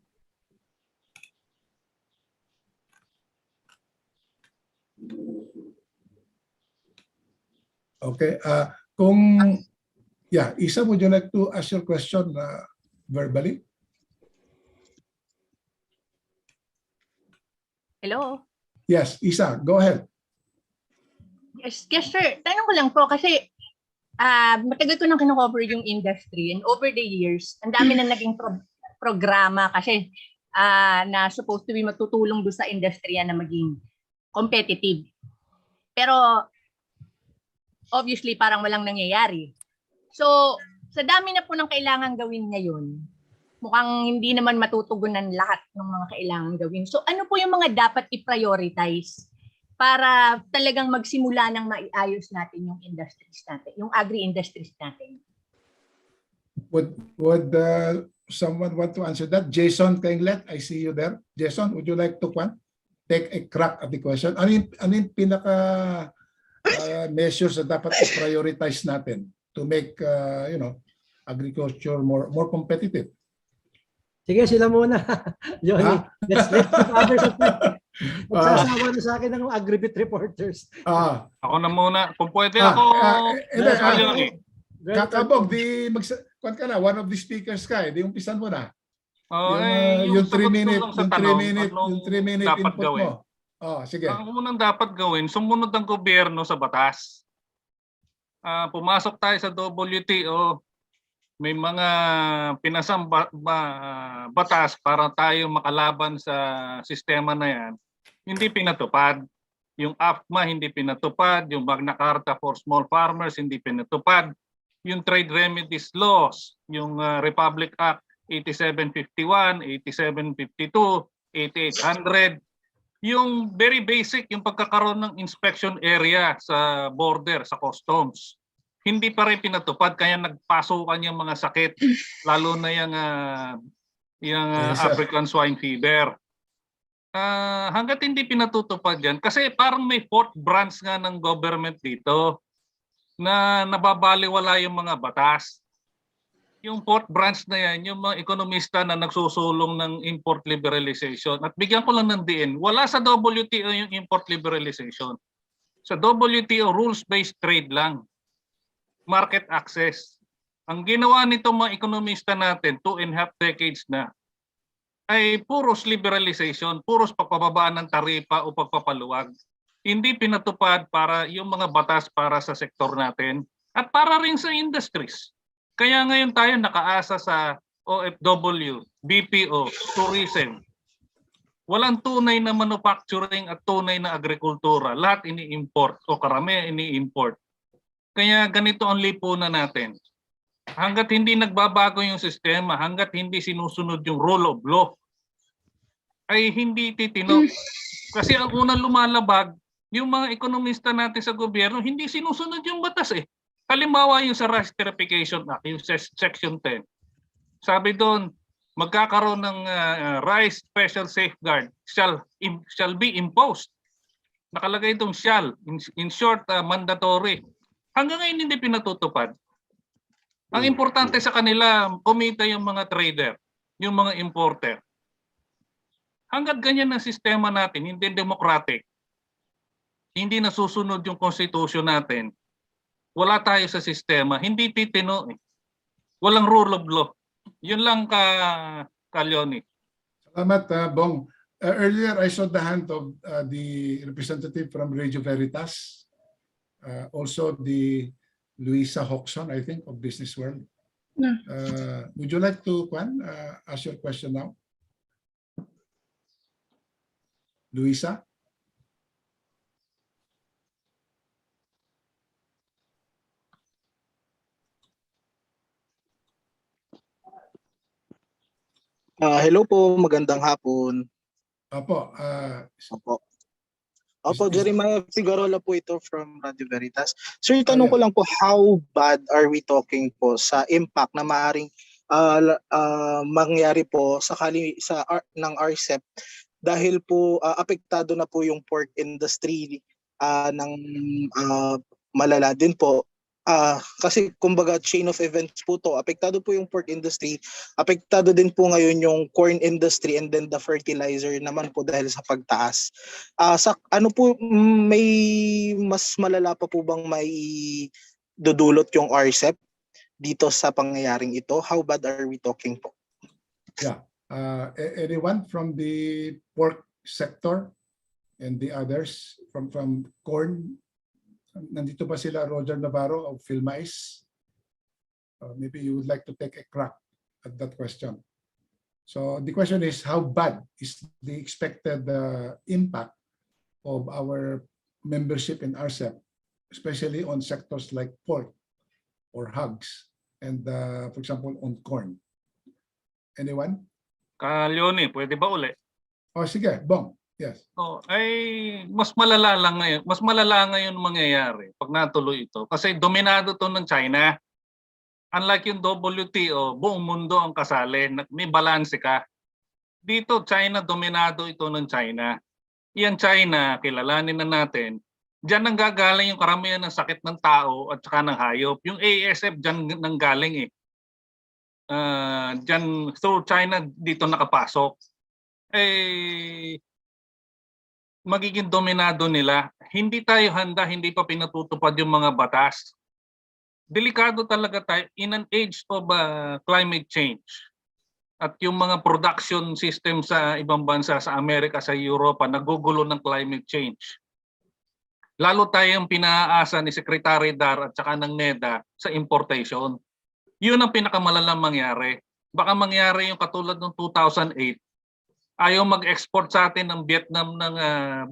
Okay. Isa, would you like to ask your question verbally? Hello? Yes, Isa, go ahead. Yes, sir. Tanong ko lang po kasi matagal ko nang kinocover yung industry and over the years, ang dami na naging programa kasi na supposed to be matutulong doon sa industriya na maging competitive. Pero obviously parang walang nangyayari. So, sa dami na po ng kailangan gawin ngayon, mukhang hindi naman matutugunan lahat ng mga kailangan gawin. So, ano po yung mga dapat i-prioritize para talagang magsimula ng maiayos natin yung industries natin, yung agri-industries natin? Would someone want to answer that? Jason Kenglet, I see you there. Jason, would you like to take a crack at the question? Ano yung pinaka measures na dapat i-prioritize natin to make agriculture more competitive? Sige, sila muna. Johnny, let's others at magsasawa na sa akin ng Agribit reporters. Ako na muna. Kung pwede ako. Kakabog, kwan ka na, one of the speakers ka di umpisan mo na. Yung 3-minute input gawin mo. Sige. Ang unang dapat gawin, sumunod ang gobyerno sa batas. Pumasok tayo sa WTO, may mga pinasang batas para tayo makalaban sa sistema na yan. Hindi pinatupad. Yung AFMA hindi pinatupad. Yung Magna Carta for Small Farmers hindi pinatupad. Yung Trade Remedies Laws, yung Republic Act 8751, 8752, 8800, Yung very basic, yung pagkakaroon ng inspection area sa border, sa customs, hindi pa rin pinatupad, kaya nagpasukan yung mga sakit, lalo na yung Yes, sir. African swine fever. Hanggat hindi pinatutupad yan, kasi parang may fourth branch nga ng government dito na nababaliwala yung mga batas. Yung fourth branch na yan, yung mga ekonomista na nagsusulong ng import liberalization. At bigyan ko lang ng diin, wala sa WTO yung import liberalization. Sa WTO, rules-based trade lang. Market access. Ang ginawa nitong mga ekonomista natin, 2.5 decades na, ay puros liberalization, puros pagpapabaan ng taripa o pagpapaluwag. Hindi pinatupad para yung mga batas para sa sektor natin at para rin sa industries. Kaya ngayon tayo nakaasa sa OFW, BPO, tourism. Walang tunay na manufacturing at tunay na agrikultura. Lahat ini-import o karamihan ini-import. Kaya ganito ang lipunan natin. Hanggat hindi nagbabago yung sistema, hanggat hindi sinusunod yung rule of law, ay hindi titino. Kasi ang unang lumalabag, yung mga ekonomista natin sa gobyerno, hindi sinusunod yung batas eh. Halimbawa yung sa Rice Terrification Act, yung Section 10. Sabi doon, magkakaroon ng rice special safeguard shall be imposed. Nakalagay itong shall, in short, mandatory. Hanggang ngayon hindi pinatutupad. Ang importante sa kanila, kumita yung mga trader, yung mga importer. Hanggat ganyan ang sistema natin, hindi democratic, hindi nasusunod yung constitution natin, wala tayo sa sistema, hindi titino eh. Walang rule of law. Yun lang ka Leonie. Salamat, Bong. Earlier, I saw the hand of the representative from Radio Veritas. Also, the Luisa Hoxon, I think, of Business World. Would you like to ask your question now? Luisa? Hello po, magandang hapon. Opo. Opo, Jeremiah Figueroa po ito from Radio Veritas. Sir, tanong ko lang po, how bad are we talking po sa impact na maaaring mangyari po ng RCEP dahil po apektado na po yung pork industry ng malala din po. Kasi kumbaga chain of events po to, apektado po yung pork industry, apektado din po ngayon yung corn industry and then the fertilizer naman po dahil sa pagtaas. Sa ano po, may mas malala pa po bang may dudulot yung RCEP dito sa pangyayaring ito? How bad are we talking po? Yeah. Anyone from the pork sector and the others from corn? Nandito ba sila, Roger Navarro of Philmais? Maybe you would like to take a crack at that question. So the question is, how bad is the expected impact of our membership in RCEP, especially on sectors like pork or hogs, and for example, on corn? Anyone? Leonie, pwede ba uli? Oh, sige, Bong. Yes. Ay mas malala lang ngayon. Mas malala ngayon mangyayari pag natuloy ito kasi dominado to ng China. Unlike yung WTO, buong mundo ang kasali, may balanse ka. Dito China, dominado ito ng China. Yan China, kilalanin na natin. Diyan nang gagaling yung karamihan ng sakit ng tao at saka ng hayop. Yung ASF diyan nang galing eh. Diyan through China dito nakapasok. Magiging dominado nila. Hindi tayo handa, hindi pa pinatutupad yung mga batas. Delikado talaga tayo in an age of climate change. At yung mga production system sa ibang bansa, sa Amerika, sa Europa, nagugulo ng climate change. Lalo tayong pinaasa ni Secretary Dar at saka ng NEDA sa importation. Yun ang pinakamalalang mangyari. Baka mangyari yung katulad ng 2008, ayaw mag-export sa atin ng Vietnam ng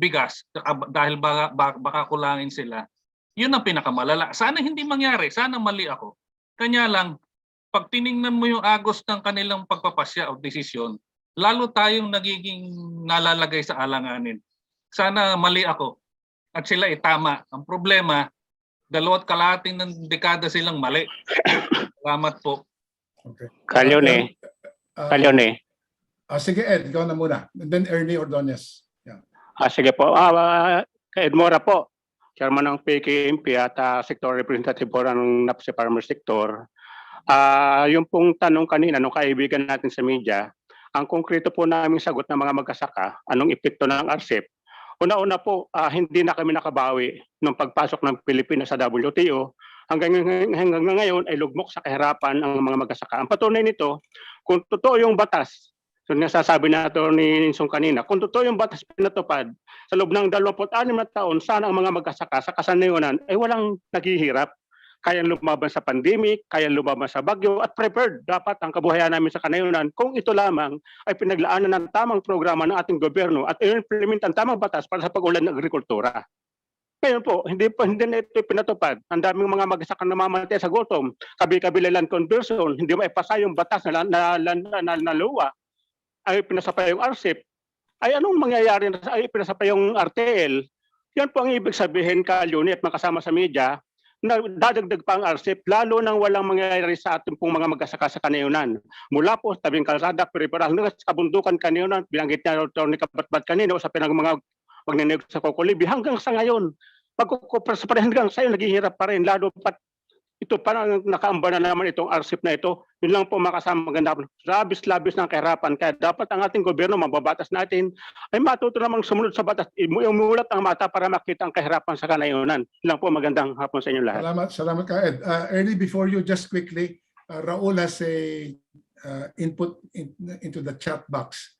bigas dahil baka kulangin sila. Yun ang pinakamalala. Sana hindi mangyari. Sana mali ako. Kanya lang, pag tiningnan mo yung agos ng kanilang pagpapasya o desisyon, lalo tayong nagiging nalalagay sa alanganin. sana mali ako at sila tama. Ang problema, 2.5 ng dekada silang mali. Salamat po. Okay. Kalyone. Kalyone. Sige Ed, ikaw na muna. And then Ernie Ordonez. Yeah. Sige po. Ed Mora po, Chairman ng PKMP at Sector Representative po ng NAPSI Farmer Sector. Yung pong tanong kanina nung kaibigan natin sa media, ang konkreto po naming sagot ng mga magkasaka, anong epekto ng RCEP? Una-una po, hindi na kami nakabawi nung pagpasok ng Pilipinas sa WTO. Hanggang ngayon ay lugmok sa kahirapan ang mga magkasaka. Ang patunay nito, kung totoo yung batas, so nasasabi na ito ni Ninsong kanina, kung totoo yung batas pinatupad, sa loob ng 26 na taon, sana ang mga magkasaka sa kasanayonan ay walang naghihirap. Kayang lumaban sa pandemic, kayang lumaban sa bagyo, at prepared dapat ang kabuhayan namin sa kanayunan kung ito lamang ay pinaglaanan ng tamang programa ng ating gobyerno at i-implement ang tamang batas para sa pag-ulan ng agrikultura. Ngayon po, hindi na ito pinatupad. Ang daming mga magsasaka na namamatay sa gutom, kabi-kabila land conversion, hindi maipasa yung batas na luwa, ay pinasapa yung RCEP, ay anong mangyayari ay pinasapa yung RTL? Yan po ang ibig sabihin, Kalyone at makasama sa media, na dadagdag pa ang RCEP, lalo nang walang mangyayari sa ating pong mga magkasaka sa kanayunan. Mula po sa tabing kalsada, periperal, sa kabundukan kanayunan, binanggit niya ni Kabatbat kanina, sa pinang mga magnenegosyo sa Kukulibi, hanggang sa ngayon, pagkukupras pa rin hanggang sa ngayon, naghihirap pa rin, lalo pat ito parang nakaamba na naman itong RCEP na ito. Yun lang po makasama maganda. Labis-labis ng kahirapan. Kaya dapat ang ating gobyerno, mababatas natin, ay matuto namang sumunod sa batas. Umulat ang mata para makita ang kahirapan sa kanayunan. Yun lang po, magandang hapon sa inyo lahat. Salamat ka Ed. Ernie, before you, just quickly, Raul has a input into the chat box.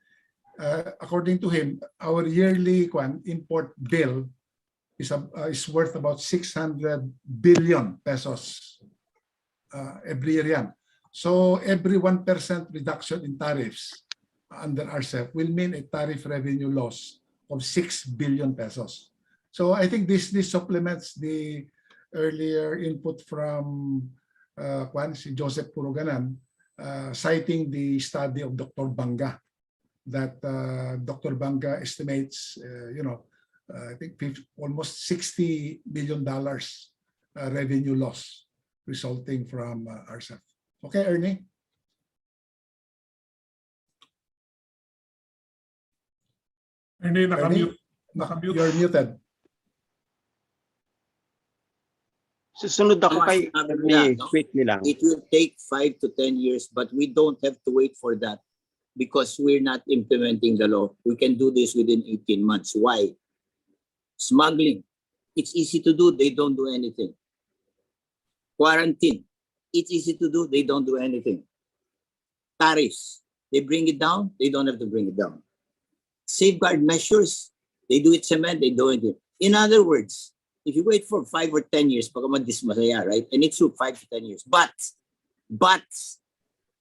According to him, our yearly import bill is worth about 600 billion pesos every year yan. So every 1% reduction in tariffs under RCEP will mean a tariff revenue loss of 6 billion pesos. So I think this supplements the earlier input from si Joseph Puruganan, citing the study of Dr. Banga, that Dr. Banga estimates, I think almost $60 billion revenue loss resulting from RCEP. Okay, Ernie? Ernie, nakamute. You're muted. Susunod ako kay Ernie. Quickly lang. It will take 5 to 10 years, but we don't have to wait for that because we're not implementing the law. We can do this within 18 months. Why? Smuggling, it's easy to do, they don't do anything. Quarantine, it's easy to do, they don't do anything. Tariffs, they bring it down, they don't have to bring it down. Safeguard measures, they do it cement, they do it. In other words, if you wait for 5 or 10 years, pagkamadismasaya, right? And it's took 5 to 10 years. But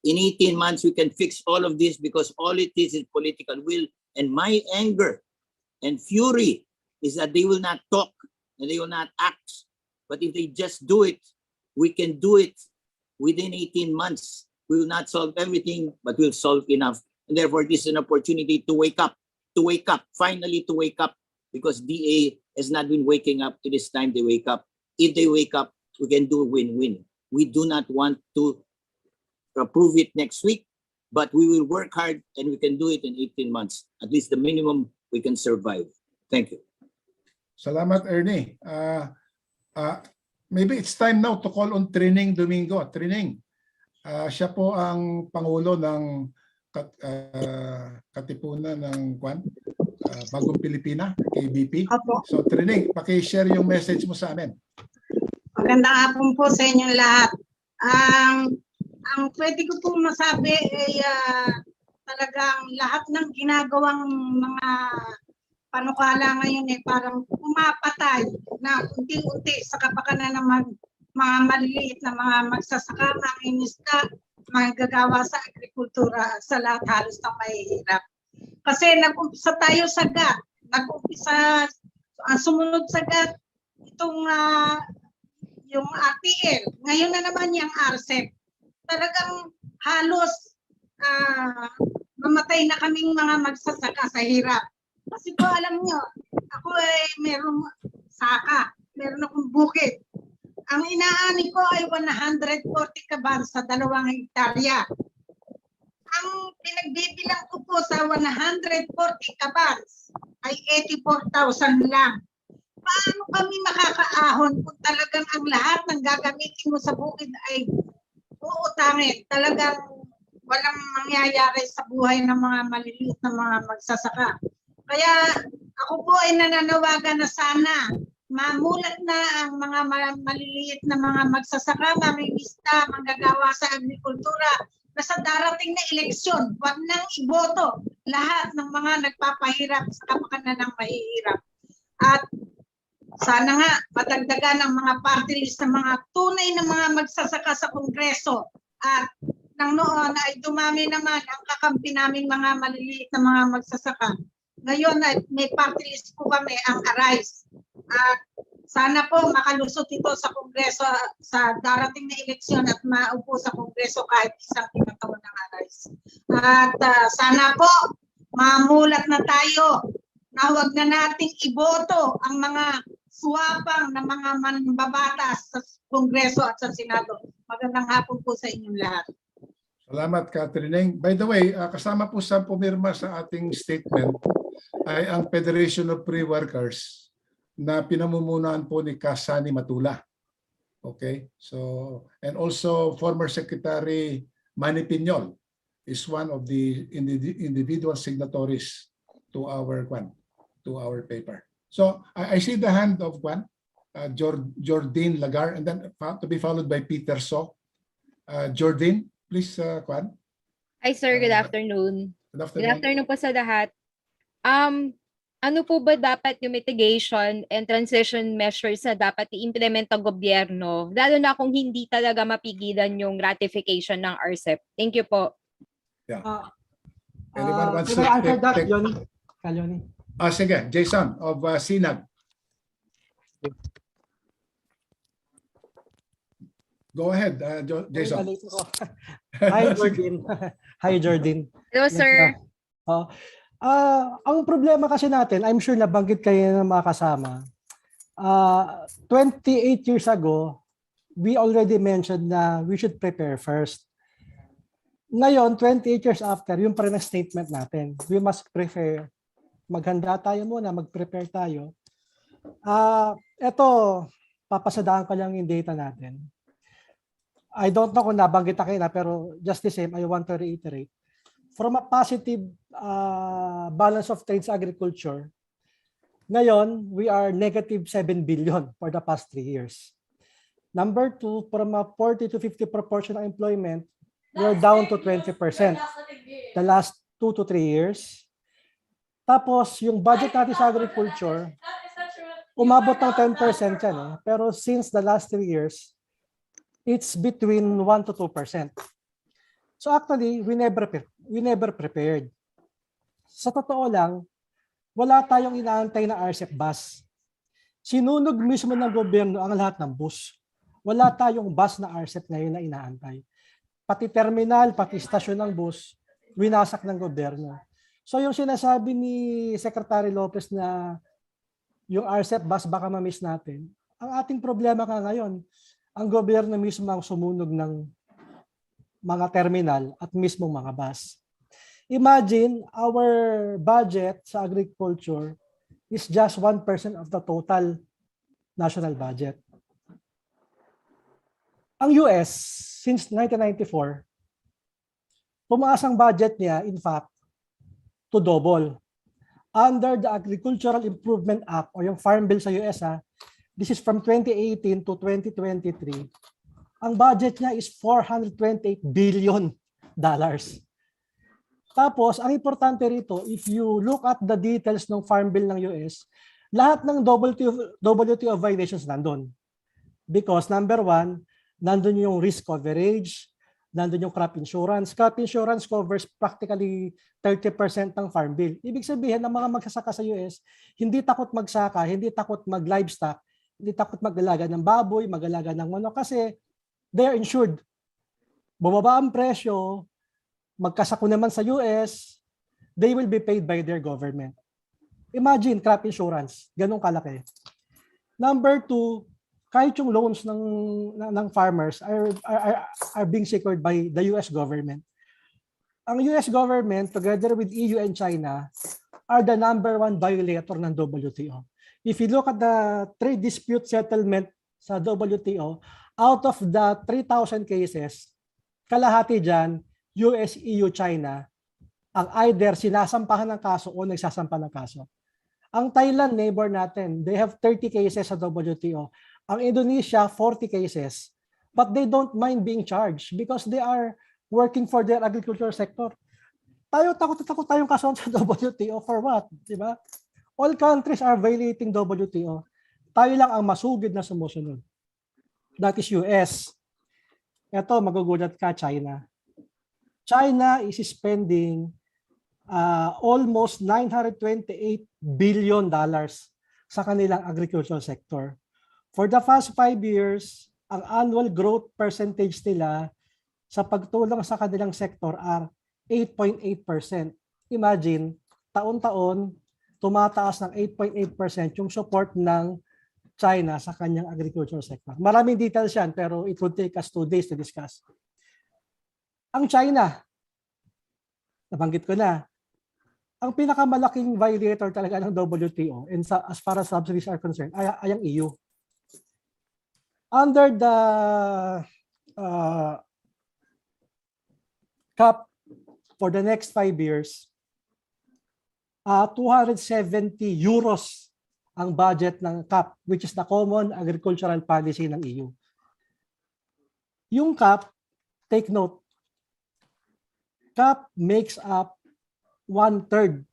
in 18 months, we can fix all of this because all it is political will. And my anger and fury is that they will not talk and they will not act. But if they just do it, we can do it within 18 months. We will not solve everything, but we'll solve enough. And therefore, this is an opportunity to wake up, finally to wake up, because DA has not been waking up. It is time they wake up. If they wake up, we can do a win-win. We do not want to approve it next week, but we will work hard and we can do it in 18 months. At least the minimum we can survive. Thank you. Salamat, Ernie. Maybe it's time now to call on Trining Domingo. Trining, siya po ang Pangulo ng Katipunan ng Bagong Pilipina, KBP. So Trining, paki-share yung message mo sa amin. Magandang hapon po sa inyong lahat. Ang pwede ko pong masabi ay talagang lahat ng ginagawang mga panukala ngayon ay parang pumapatay na unti-unti sa kapakanan ng mga maliliit na mga magsasaka, mga inista, mga gagawa sa agrikultura, sa lahat halos ng mahihirap. Kasi nag-umpisa tayo sa GATT, sumunod sa GATT itong yung RTL, ngayon na naman yung RCEP. Talagang halos mamatay na kaming mga magsasaka sa hirap. Kasi po alam nyo, Ako ay meron saka, meron akong bukid. Ang inaani ko ay 140 kaban sa 2 hektarya. Ang pinagbibilang ko po sa 140 kaban ay 84,000 lang. Paano kami makakaahon kung talagang ang lahat ng gagamitin mo sa bukid ay uutangin? Talagang walang mangyayari sa buhay ng mga maliliit na mga magsasaka. Kaya ako po ay nananawagan na sana mamulat na ang mga maliliit na mga magsasaka, mamimista, manggagawa sa agrikultura na sa darating na eleksyon, wag nang iboto lahat ng mga nagpapahirap sa kapakanan ng mahihirap. At sana nga madagdagan ang mga party list ng mga tunay na mga magsasaka sa Kongreso at nang noon ay dumami naman ang kakampi naming mga maliliit na mga magsasaka. Ngayon ay may party list po kami, ang ARISE. At sana po makalusot ito sa Kongreso sa darating na eleksyon at maupo sa Kongreso kahit isang tinatawag ng ARISE. At sana po mamulat na tayo na huwag na nating iboto ang mga suwapang na mga mambabatas sa Kongreso at sa Senado. Magandang hapon po sa inyong lahat. Salamat, Catherine. By the way, kasama po sa pumirma sa ating statement ay ang Federation of Pre-Workers na pinamumunuan po ni Kasani Matula. Okay? So, and also former Secretary Manny Piñol is one of the individual signatories to our paper. So, I see the hand of Jordine Lagar, and then to be followed by Peter So. Jordine, please, Kwan. Hi sir, good afternoon. Good afternoon. Good afternoon po sa lahat. Ano po ba dapat yung mitigation and transition measures na dapat i-implement ng gobyerno, lalo na kung hindi talaga mapigilan yung ratification ng RCEP? Thank you po. Yeah. Can I answer that, Leonie? Sige, Jason of Sinag. Go ahead, Jason. Hi, Jordan. Hi, Jordan. Hello, sir. Ang problema kasi natin, I'm sure nabanggit kayo ng mga kasama, 28 years ago, we already mentioned na we should prepare first. Ngayon, 28 years after, yung pa rin ang statement natin. We must prepare. Maghanda tayo muna, mag-prepare tayo. Ito, papasadaan ko lang yung data natin. I don't know kung nabanggit na kayo na, pero just the same, I want to reiterate. From a positive balance of trade sa agriculture, ngayon, we are negative 7 billion for the past 3 years. Number two, from a 40 to 50 proportion of employment, we're down to 20% the last 2 to 3 years. Tapos, yung budget natin sa agriculture, umabot ng 10% yan. Pero since the last 3 years, it's between 1 to 2%. So actually, we never prepared. Sa totoo lang, wala tayong inaantay na RCEP bus. Sinunog mismo ng gobyerno ang lahat ng bus. Wala tayong bus na RCEP ngayon na inaantay. Pati terminal, pati stasyon ng bus, winasak ng gobyerno. So yung sinasabi ni Secretary Lopez na yung RCEP bus baka ma-miss natin, ang ating problema ka ngayon, ang gobyerno mismo ang sumunog ng mga terminal at mismo mga bus. Imagine our budget sa agriculture is just 1% of the total national budget. Ang US, since 1994, tumaas ang budget niya, in fact, to double. Under the Agricultural Improvement Act o yung Farm Bill sa US, this is from 2018 to 2023, ang budget niya is $428 billion. Tapos, ang importante rito, if you look at the details ng Farm Bill ng US, lahat ng WTO violations nandun. Because number one, nandun yung risk coverage, nandun yung crop insurance. Crop insurance covers practically 30% ng Farm Bill. Ibig sabihin, ng mga magsasaka sa US, hindi takot magsaka, hindi takot mag-livestock, hindi takot mag-alaga ng baboy, mag-alaga ng manok kasi they are insured. Bumaba ang presyo, magkasako naman sa US, they will be paid by their government. Imagine crop insurance, ganun kalaki. Number two, kahit yung loans ng farmers are being secured by the US government. Ang US government together with EU and China are the number one violator ng WTO. If you look at the trade dispute settlement sa WTO, out of the 3,000 cases, kalahati dyan, US, EU, China, ang either sinasampahan ng kaso o nagsasampa ng kaso. Ang Thailand, neighbor natin, they have 30 cases sa WTO. Ang Indonesia, 40 cases. But they don't mind being charged because they are working for their agriculture sector. Tayo, takot tayong kaso sa WTO for what? Diba? All countries are violating WTO. Tayo lang ang masugid na sumusunod. That is US. Ito, magugulat ka, China. China is spending almost $928 billion sa kanilang agricultural sector. For the past 5 years, ang annual growth percentage nila sa pagtulong sa kanilang sector are 8.8%. Imagine, taon-taon, tumataas ng 8.8% yung support ng China sa kanyang agricultural sector. Maraming details yan, pero it would take us 2 days to discuss. Ang China, nabanggit ko na, ang pinakamalaking violator talaga ng WTO and as far as subsidies are concerned ay ang EU. Under the CAP for the next 5 years, 270 euros ang budget ng CAP, which is the Common Agricultural Policy ng EU. Yung CAP, take note, CAP makes up 1/3,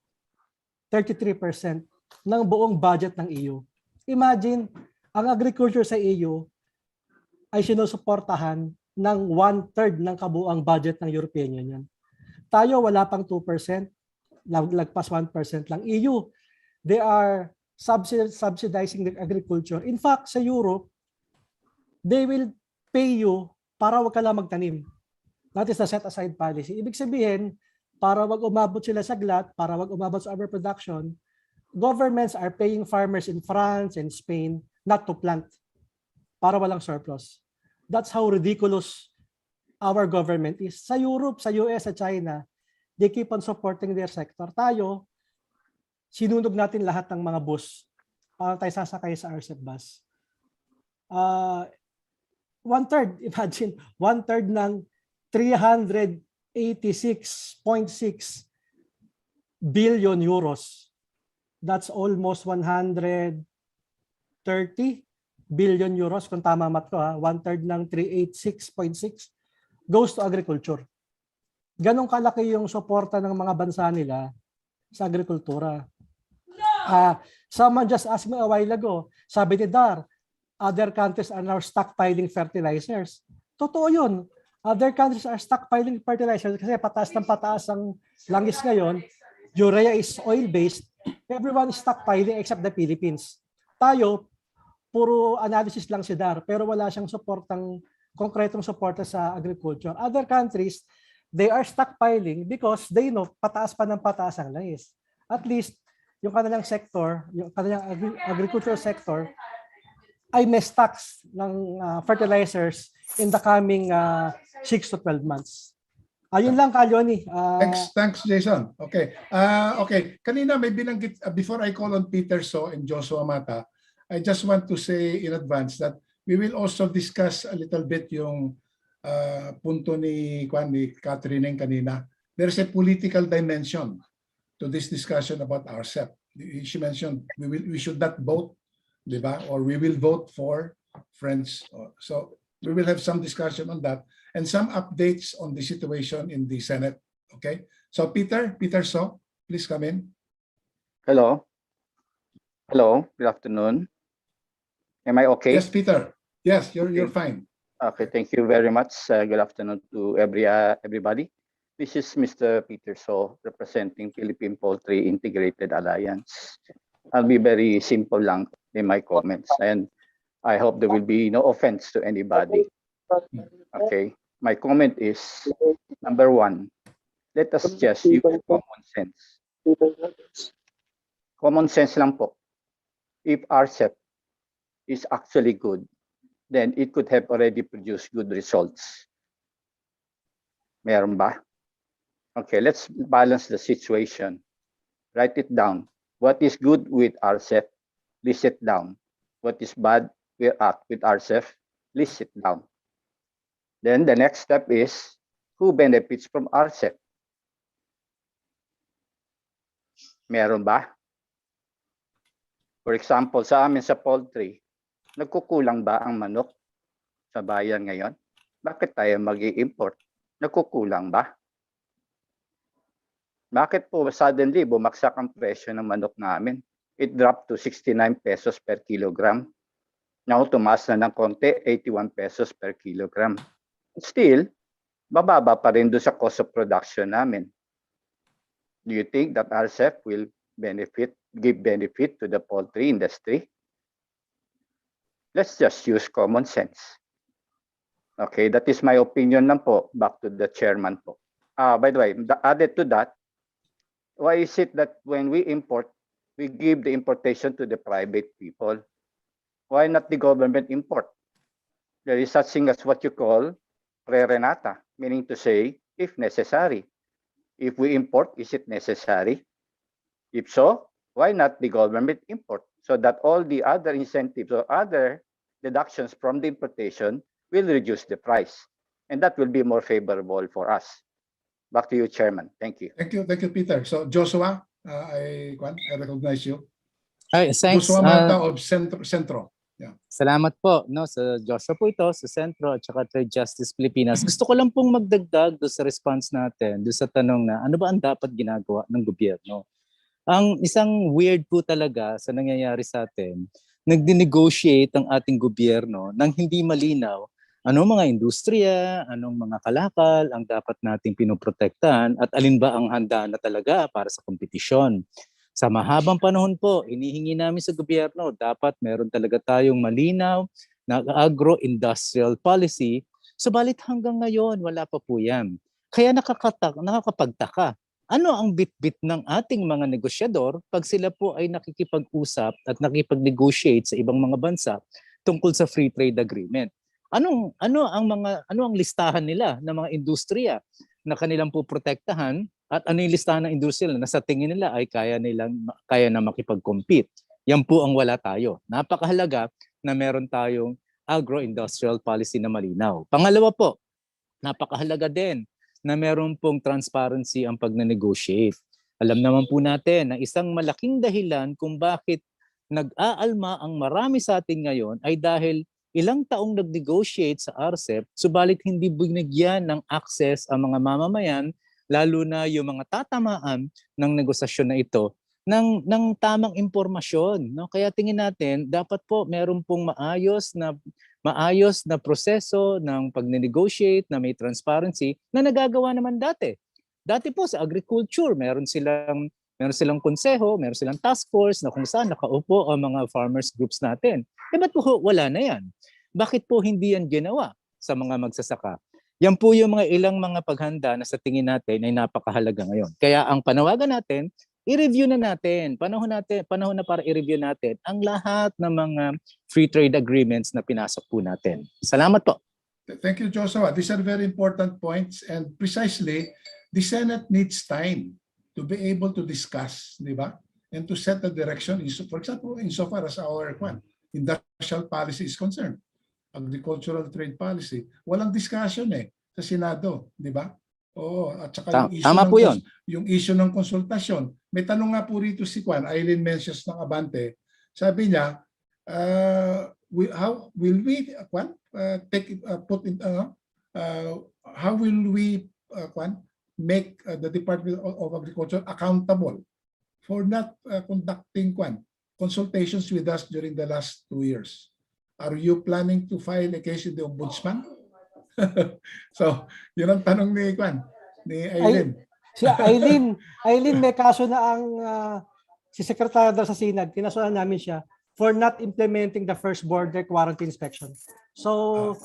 33% ng buong budget ng EU. Imagine, ang agriculture sa EU ay sinusuportahan ng 1/3 ng kabuuang budget ng European Union. Tayo wala pang 2%, lagpas 1% lang. EU, they are subsidizing the agriculture. In fact, sa Europe, they will pay you para wag ka lang magtanim. That is the set-aside policy. Ibig sabihin, para wag umabot sila sa glut, para wag umabot sa overproduction, governments are paying farmers in France and Spain not to plant para walang surplus. That's how ridiculous our government is. Sa Europe, sa US, sa China, they keep on supporting their sector. Tayo, sinunog natin lahat ng mga bus para tayo sasakay sa RCEP bus. 1/3, imagine, 1/3 ng 386.6 billion euros. That's almost 130 billion euros kung tama math ko, 1/3 ng 386.6 goes to agriculture. Ganong kalaki yung suporta ng mga bansa nila sa agrikultura. Someone just asked me a while ago, sabi ni Dar, other countries are now stockpiling fertilizers. Totoo yun. Other countries are stockpiling fertilizers kasi pataas ng pataas ang langis ngayon. Urea is oil-based. Everyone is stockpiling except the Philippines. Tayo, puro analysis lang si Dar, pero wala siyang konkretong suporta sa agriculture. Other countries, they are stockpiling because they know pataas pa ng pataas ang langis. At least, yung kanilang sector, yung kanilang agricultural sector, ay may stocks ng fertilizers in the coming 6 to 12 months. Ayun lang, Leonie. Thanks, Jason. Okay. Okay. Kanina may binanggit, before I call on Peter So and Joshua Mata, I just want to say in advance that we will also discuss a little bit yung punto ni Catherine kanina. There's a political dimension to this discussion about RCEP. She mentioned we should not vote, di ba? Or we will vote for friends. So we will have some discussion on that and some updates on the situation in the Senate. Okay. So Peter So, please come in. Hello. Good afternoon. Am I okay? Yes, Peter. Yes, you're fine. Okay, thank you very much. Good afternoon to everybody. This is Mr. Peter So, representing Philippine Poultry Integrated Alliance. I'll be very simple lang in my comments, and I hope there will be no offense to anybody. Okay, my comment is, number one, let us just use common sense. Common sense lang po. If RCEP is actually good, then it could have already produced good results. Meron ba? Okay, let's balance the situation. Write it down. What is good with RCEP? List it down. What is bad with RCEP? List it down. Then the next step is who benefits from RCEP? Meron ba? For example, sa amin sa poultry, nagkukulang ba ang manok sa bayan ngayon? Bakit tayo mag-i-import? Nagkukulang ba? Bakit po suddenly bumagsak ang presyo ng manok namin? It dropped to 69 pesos per kilogram. Now, tumaas na ng konti, 81 pesos per kilogram. Still, bababa pa rin doon sa cost of production namin. Do you think that RCEP will give benefit to the poultry industry? Let's just use common sense. Okay, that is my opinion lang po. Back to the chairman po. By the way, added to that, why is it that when we import, we give the importation to the private people? Why not the government import? There is such thing as what you call pre-renata, meaning to say, if necessary. If we import, is it necessary? If so, why not the government import? So that all the other incentives or other deductions from the importation will reduce the price. And that will be more favorable for us. Back to you, Chairman. Thank you. Thank you, Peter. So Joshua, I recognize you. Hi, thanks. Joshua Mata of Centro. Yeah. Salamat po no sa Joshua po ito sa Sentro at saka Trade Justice Pilipinas. Gusto ko lang pong magdagdag do sa response natin, do sa tanong na ano ba ang dapat ginagawa ng gobyerno. Ang isang weird po talaga sa nangyayari sa atin, nagdi-negotiate ang ating gobyerno nang hindi malinaw anong mga industriya, anong mga kalakal ang dapat nating pinoprotektahan at alin ba ang handa na talaga para sa kompetisyon. Sa mahabang panahon po, inihingi namin sa gobyerno, dapat meron talaga tayong malinaw na agro-industrial policy. Subalit hanggang ngayon, wala pa po yan. Kaya nakakapagtaka. Ano ang bit-bit ng ating mga negosyador pag sila po ay nakikipag-usap at nakipag-negotiate sa ibang mga bansa tungkol sa free trade agreement? Ano ang listahan nila ng mga industriya na kanilang poprotektahan at ano yung listahan ng industriya na sa tingin nila ay kaya na makipag-compete. Yan po ang wala tayo. Napakahalaga na meron tayong agro-industrial policy na malinaw. Pangalawa po, napakahalaga din na meron pong transparency ang pag-negotiate. Alam naman po natin na isang malaking dahilan kung bakit nag-aalma ang marami sa atin ngayon ay dahil ilang taong nag-negotiate sa RCEP, subalit hindi binigyan ng access ang mga mamamayan, lalo na yung mga tatamaan ng negosasyon na ito, ng tamang impormasyon. No? Kaya tingin natin, dapat po meron pong maayos na proseso ng pag-negotiate na may transparency na nagagawa naman dati. Dati po sa agriculture, meron silang konseho, meron silang task force na kung saan nakaupo ang mga farmers groups natin. Ba't po wala na yan? Bakit po hindi yan ginawa sa mga magsasaka? Yan po yung ilang mga paghanda na sa tingin natin ay napakahalaga ngayon. Kaya ang panawagan natin, i-review na natin. Panahon na para i-review natin ang lahat ng mga free trade agreements na pinasok po natin. Salamat po. Thank you, Joshua. These are very important points and precisely the Senate needs time to be able to discuss, di ba? And to set the direction, for example, insofar as our industrial policy is concerned, agricultural trade policy, walang discussion sa Senado, di ba? Oo, at saka yung issue ng konsultasyon. May tanong nga po rito si Eileen Mencius ng Abante. Sabi niya, how will we make the Department of Agriculture accountable for not conducting consultations with us during the last 2 years? Are you planning to file a case with the Ombudsman? So, yun ang tanong ni Eileen. Si Eileen may kaso na ang si Secretary daw sa Sinag, kinasuhan namin siya for not implementing the first border quarantine inspection. So,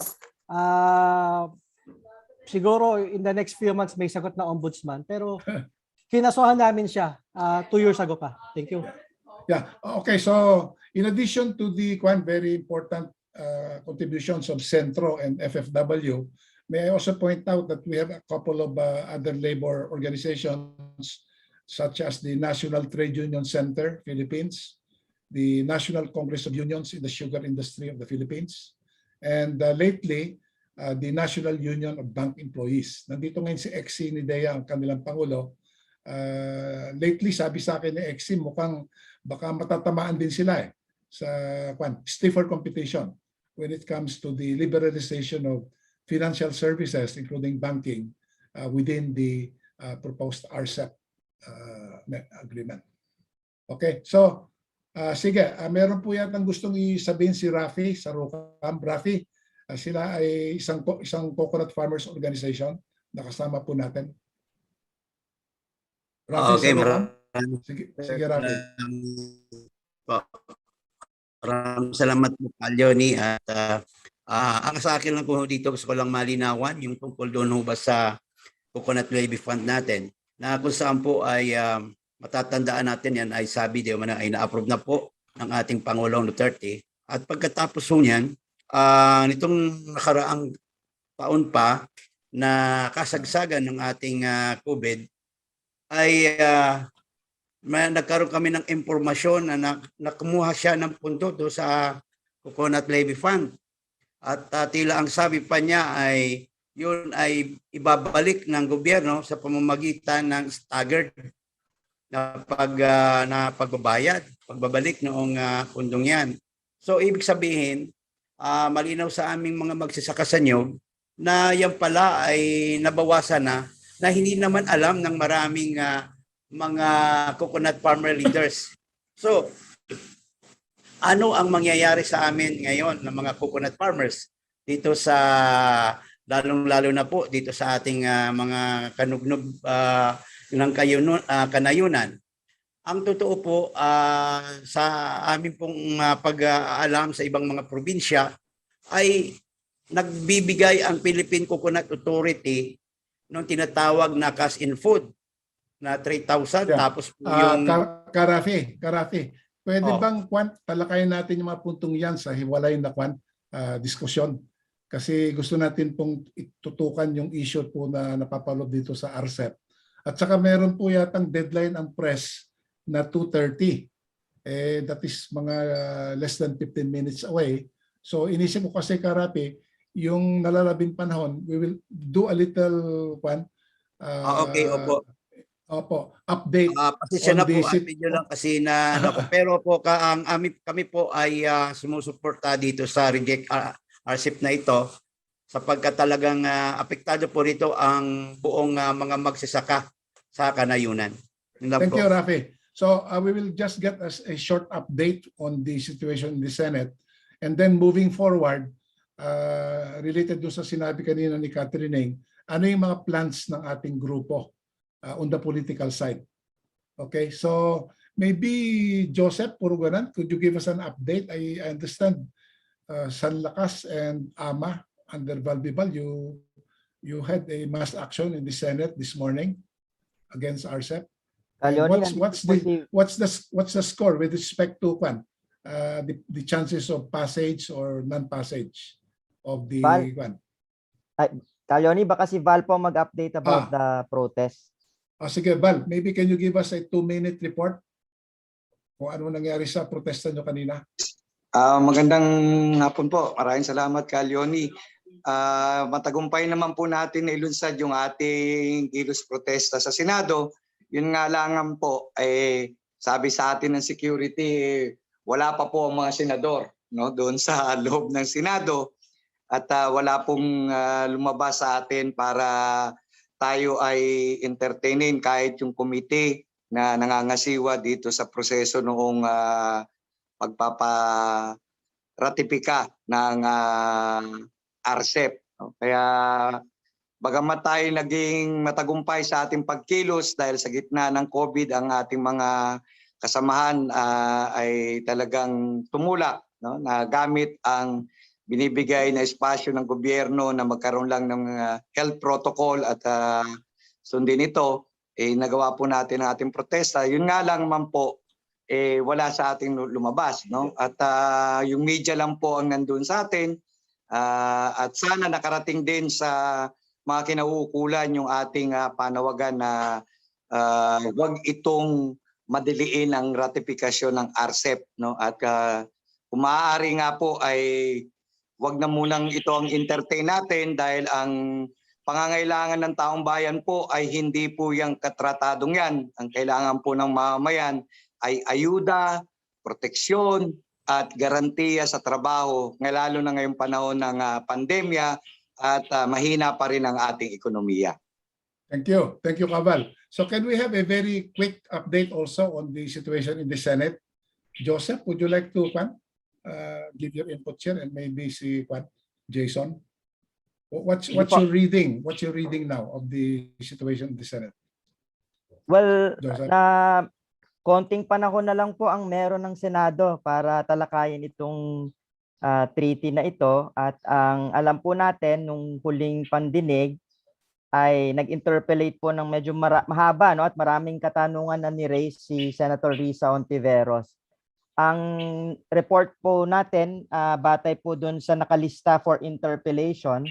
siguro in the next few months may sagot na Ombudsman, pero kinasuhan namin siya 2 years ago pa. Thank you. Yeah. Okay. So in addition to the very important contributions of Centro and FFW, may I also point out that we have a couple of other labor organizations such as the National Trade Union Center, Philippines, the National Congress of Unions in the Sugar Industry of the Philippines, and lately, the National Union of Bank Employees. Nandito ngayon si EXI ni Dea, ang kanilang Pangulo. Lately, sabi sa akin ni EXI, mukhang baka matatamaan din sila sa stiffer competition when it comes to the liberalization of financial services, including banking, within the proposed RCEP agreement. Okay, so sige, meron po yatang gustong isabihin si Rafi sa Rukam. Rafi, sila ay isang coconut farmers organization na kasama po natin. Rafi, Okay, sige Rafi. Maraming salamat po, Leonie. At ang sa akin lang po dito, gusto ko lang malinawan yung tungkol doon ho ba sa Coconut Levy Fund natin, na kung saan po ay matatandaan natin yan ay sabi di man ay na-approve na po ng ating Pangulong Duterte. At pagkatapos po niyan, nitong nakaraang taon pa na kasagsagan ng ating COVID, ay nagkaroon kami ng impormasyon na nakumuha siya ng pundo do sa Coconut Levy Fund. At tila ang sabi pa niya ay yun ay ibabalik ng gobyerno sa pamamagitan ng staggered na pagbabayad, pagbabalik noong pundong yan. So ibig sabihin, malinaw sa aming mga magsasaka sa inyo na yan pala ay nabawasan na hindi naman alam ng maraming mga coconut farmer leaders. So, ano ang mangyayari sa amin ngayon ng mga coconut farmers dito sa lalong-lalo na po dito sa ating mga kanugnog ng kanayunan? Ang totoo po sa amin pong pag-aalam sa ibang mga probinsya ay nagbibigay ang Philippine Coconut Authority ng tinatawag na cash in food na 3,000 tapos po yung Karafi, pwede bang talakayin natin yung mga puntong yan sa hiwalay na diskusyon? Kasi gusto natin pong itutukan yung issue po na napapaloob dito sa RCEP. At saka meron po yatang deadline ang press na 2:30. That is mga less than 15 minutes away. So inisip ko kasi Karafi, yung nalalabing panahon, we will do a little okay, opo. Opo, update. Pasensya na po, video lang kasi na pero po kami po ay sumusuporta dito sa reject RCEP na ito sapagkat talagang apektado po rito ang buong mga magsasaka sa kanayunan. Thank you, Rafi. So we will just get us a short update on the situation in the Senate, and then moving forward, related doon sa sinabi kanina ni Catherine, ano yung mga plans ng ating grupo on the political side. Okay, so maybe Joseph Puruganan, could you give us an update? I understand San Lakas and AMA under Valbibal, you had a mass action in the Senate this morning against RCEP. What's the score with respect to the chances of passage or non-passage of the Leonardo, baka si Val po mag-update about the protest. Sige, Val, maybe can you give us a 2-minute report kung ano nangyari sa protesta nyo kanina? Magandang hapon po. Maraming salamat, Leonardo. Matagumpay naman po natin na ilunsad yung ating kilos protesta sa Senado. Yun nga lang po, sabi sa atin ng security, wala pa po ang mga senador doon sa loob ng Senado at wala pong lumabas sa atin para tayo ay entertainin kahit yung committee na nangangasiwa dito sa proseso noong pagpaparatipika ng RCEP. Kaya bagamat tayo naging matagumpay sa ating pagkilos dahil sa gitna ng COVID, ang ating mga kasamahan ay talagang tumulak na gamit ang binibigay na espasyo ng gobyerno na magkaroon lang ng health protocol at sundin ito, nagawa po natin ang ating protesta. Yun nga lang man po, wala sa ating lumabas, no? At yung media lang po ang nandun sa atin, at sana nakarating din sa mga kinauukulan yung ating panawagan na wag itong madiliin ang ratifikasyon ng RCEP, no? At kung maaari nga po ay wag na munang ito ang entertain natin dahil ang pangangailangan ng taong bayan po ay hindi po yung katratadong yan. Ang kailangan po ng mamamayan ay ayuda, proteksyon, at garantiya sa trabaho, lalo na ngayong panahon ng pandemya at mahina pa rin ang ating ekonomiya. Thank you. Thank you, Cabal. So can we have a very quick update also on the situation in the Senate? Joseph, would you like to give your input here, and maybe si Jason? What's your reading? What's your reading now of the situation in the Senate? Well, Joseph? konting panahon na lang po ang meron ng Senado para talakayin itong treaty na ito, at ang alam po natin nung huling pandinig ay nag-interpellate po ng medyo mahaba, no, at maraming katanungan na ni-raise si Senator Risa Ontiveros. Ang report po natin batay po dun sa nakalista for interpellation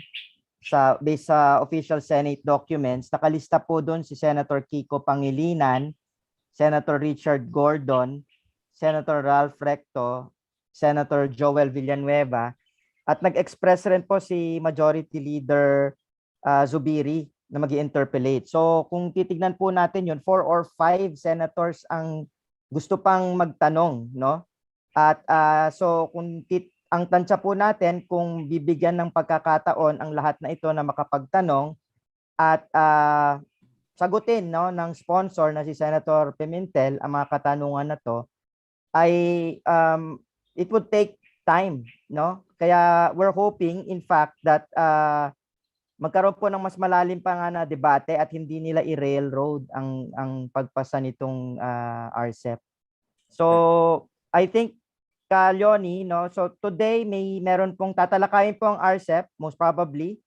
based sa official Senate documents, nakalista po dun si Senator Kiko Pangilinan, Senator Richard Gordon, Senator Ralph Recto, Senator Joel Villanueva, at nag-express rin po si Majority Leader Zubiri na mag-interpellate. So kung titignan po natin yun, 4 or 5 senators ang gusto pang magtanong, no? At so kung ang tansya po natin, kung bibigyan ng pagkakataon ang lahat na ito na makapagtanong at sagutin, no, ng sponsor na si Senator Pimentel ang mga katanungan na to, ay it would take time, no? Kaya we're hoping in fact that magkaroon po ng mas malalim pa nga na debate at hindi nila i-railroad ang pagpasa nitong RCEP. So I think Leonie, no, so today meron pong tatalakayin po ang RCEP most probably.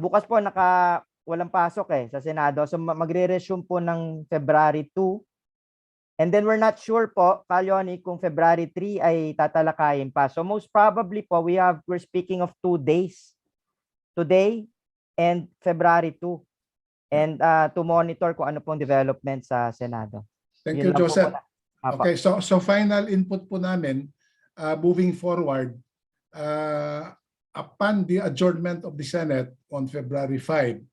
Bukas po walang pasok sa Senado. So magre-resume po ng February 2. And then we're not sure po, Leonie, kung February 3 ay tatalakayin pa. So most probably po we're speaking of 2 days. Today and February 2. And to monitor kung ano pong development sa Senado. Thank you, Joseph. Okay, so final input po namin moving forward, upon the adjournment of the Senate on February 5,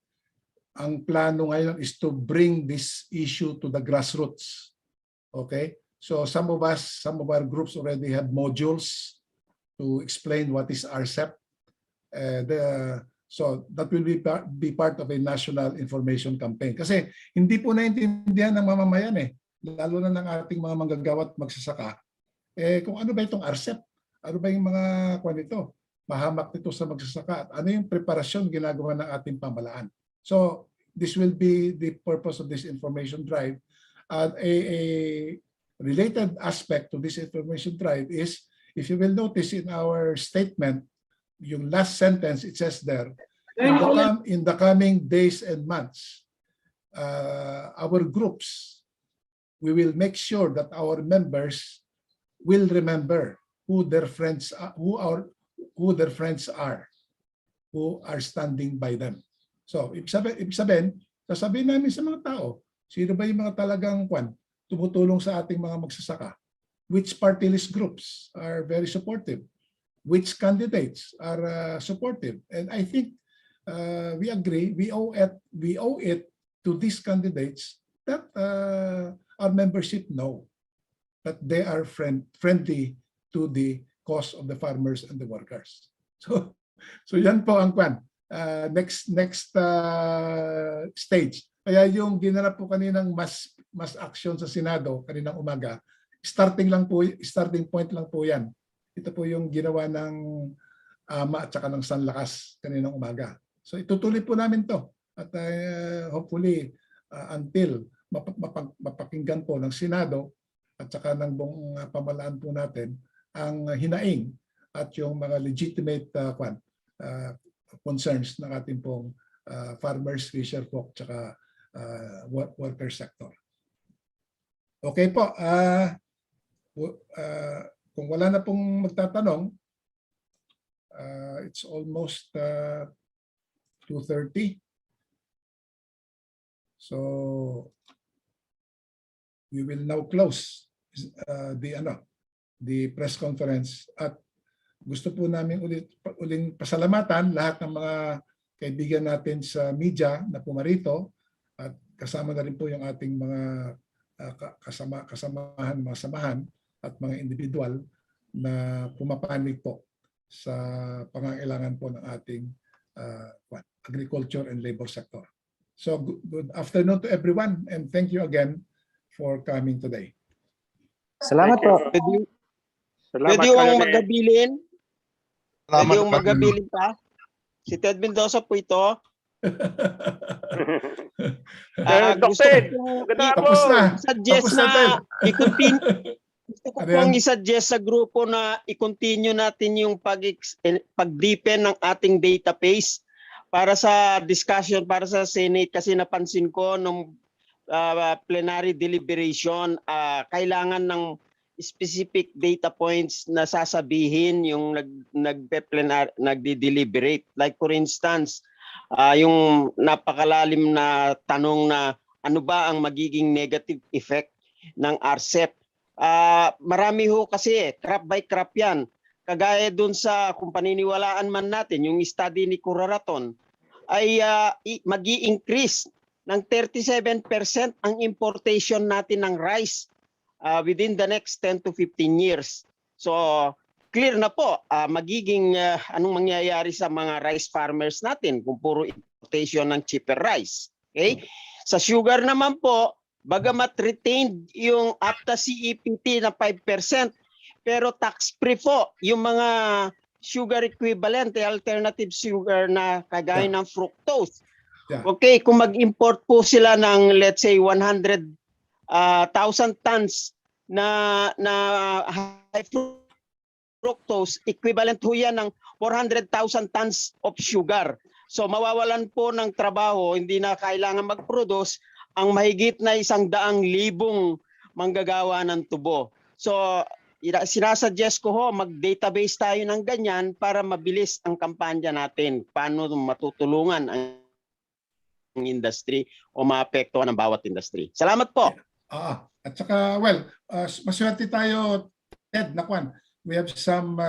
ang plano ngayon is to bring this issue to the grassroots. Okay? So some of our groups already have modules to explain what is RCEP. So that will be part of a national information campaign. Kasi hindi po naintindihan ng mamamayan lalo na ng ating mga manggagawa at magsasaka, kung ano ba itong RCEP? Ano ba yung mga nito? Mahamak nito sa magsasaka at ano yung preparasyon ginagawa ng ating pamahalaan. So this will be the purpose of this information drive. A related aspect to this information drive is, if you will notice in our statement, yung last sentence, it says there, in the coming days and months, our groups, we will make sure that our members will remember who their friends are, who are standing by them. So, ibig sabihin, sasabihin namin sa mga tao, sino ba yung mga talagang tumutulong sa ating mga magsasaka? Which party list groups are very supportive? Which candidates are supportive? And I think we agree, we owe it to these candidates that our membership know that they are friendly to the cause of the farmers and the workers. So yan po ang next stage. Kaya yung ginanap po kaninang mass action sa Senado kaninang umaga, starting point lang po yan. Ito po yung ginawa ng AMA at saka ng Sanlakas kaninang umaga. So itutuloy po namin to at hopefully until mapakinggan po ng Senado at saka ng buong pamahalaan po natin ang hinaing at yung mga legitimate concerns ng ating pong farmers, fisher folk, at saka worker sector. Okay po. kung wala na pong magtatanong, it's almost 2:30. So we will now close the press conference, at gusto po namin uling pasalamatan lahat ng mga kaibigan natin sa media na pumarito, at kasama na rin po yung ating mga kasamahan, mga samahan at mga individual na pumapanig po sa pangangailangan po ng ating agriculture and labor sector. So good afternoon to everyone, and thank you again for coming today. Salamat po. Salamat Pwede yung magabilin? Pwede yung Salamat. magabilin pa? Si Ted Mendoza po ito. Gusto ko suggest na i-continue. Gusto ko pong i-suggest sa grupo na i-continue natin yung pag-deepen ng ating database para sa discussion, para sa Senate, kasi napansin ko nung plenary deliberation, kailangan ng specific data points na sasabihin yung nagde-deliberate. Like for instance, yung napakalalim na tanong na ano ba ang magiging negative effect ng RCEP. Marami ho kasi, crop by crop yan. Kagaya dun sa kung paniniwalaan man natin, yung study ni Kuraraton, ay mag-i-increase ng 37% ang importation natin ng rice within the next 10 to 15 years. So, clear na po, magiging anong mangyayari sa mga rice farmers natin kung puro importation ng cheaper rice. Okay? Sa sugar naman po, bagamat retained yung RCEP na 5%, pero tax-free po yung mga sugar equivalent, alternative sugar na kagaya ng fructose. Okay, kung mag-import po sila ng let's say 100,000 tons na high fructose, equivalent ho yan ng 400,000 tons of sugar. So mawawalan po ng trabaho, hindi na kailangan mag-produce ang mahigit na 100,000 manggagawa ng tubo. So sinasuggest ko ho, mag-database tayo ng ganyan para mabilis ang kampanya natin. Paano matutulungan ang industry o maapektuhan ng bawat industry. Salamat po. At saka, well, maswerte tayo, Ted, na kwan. We have some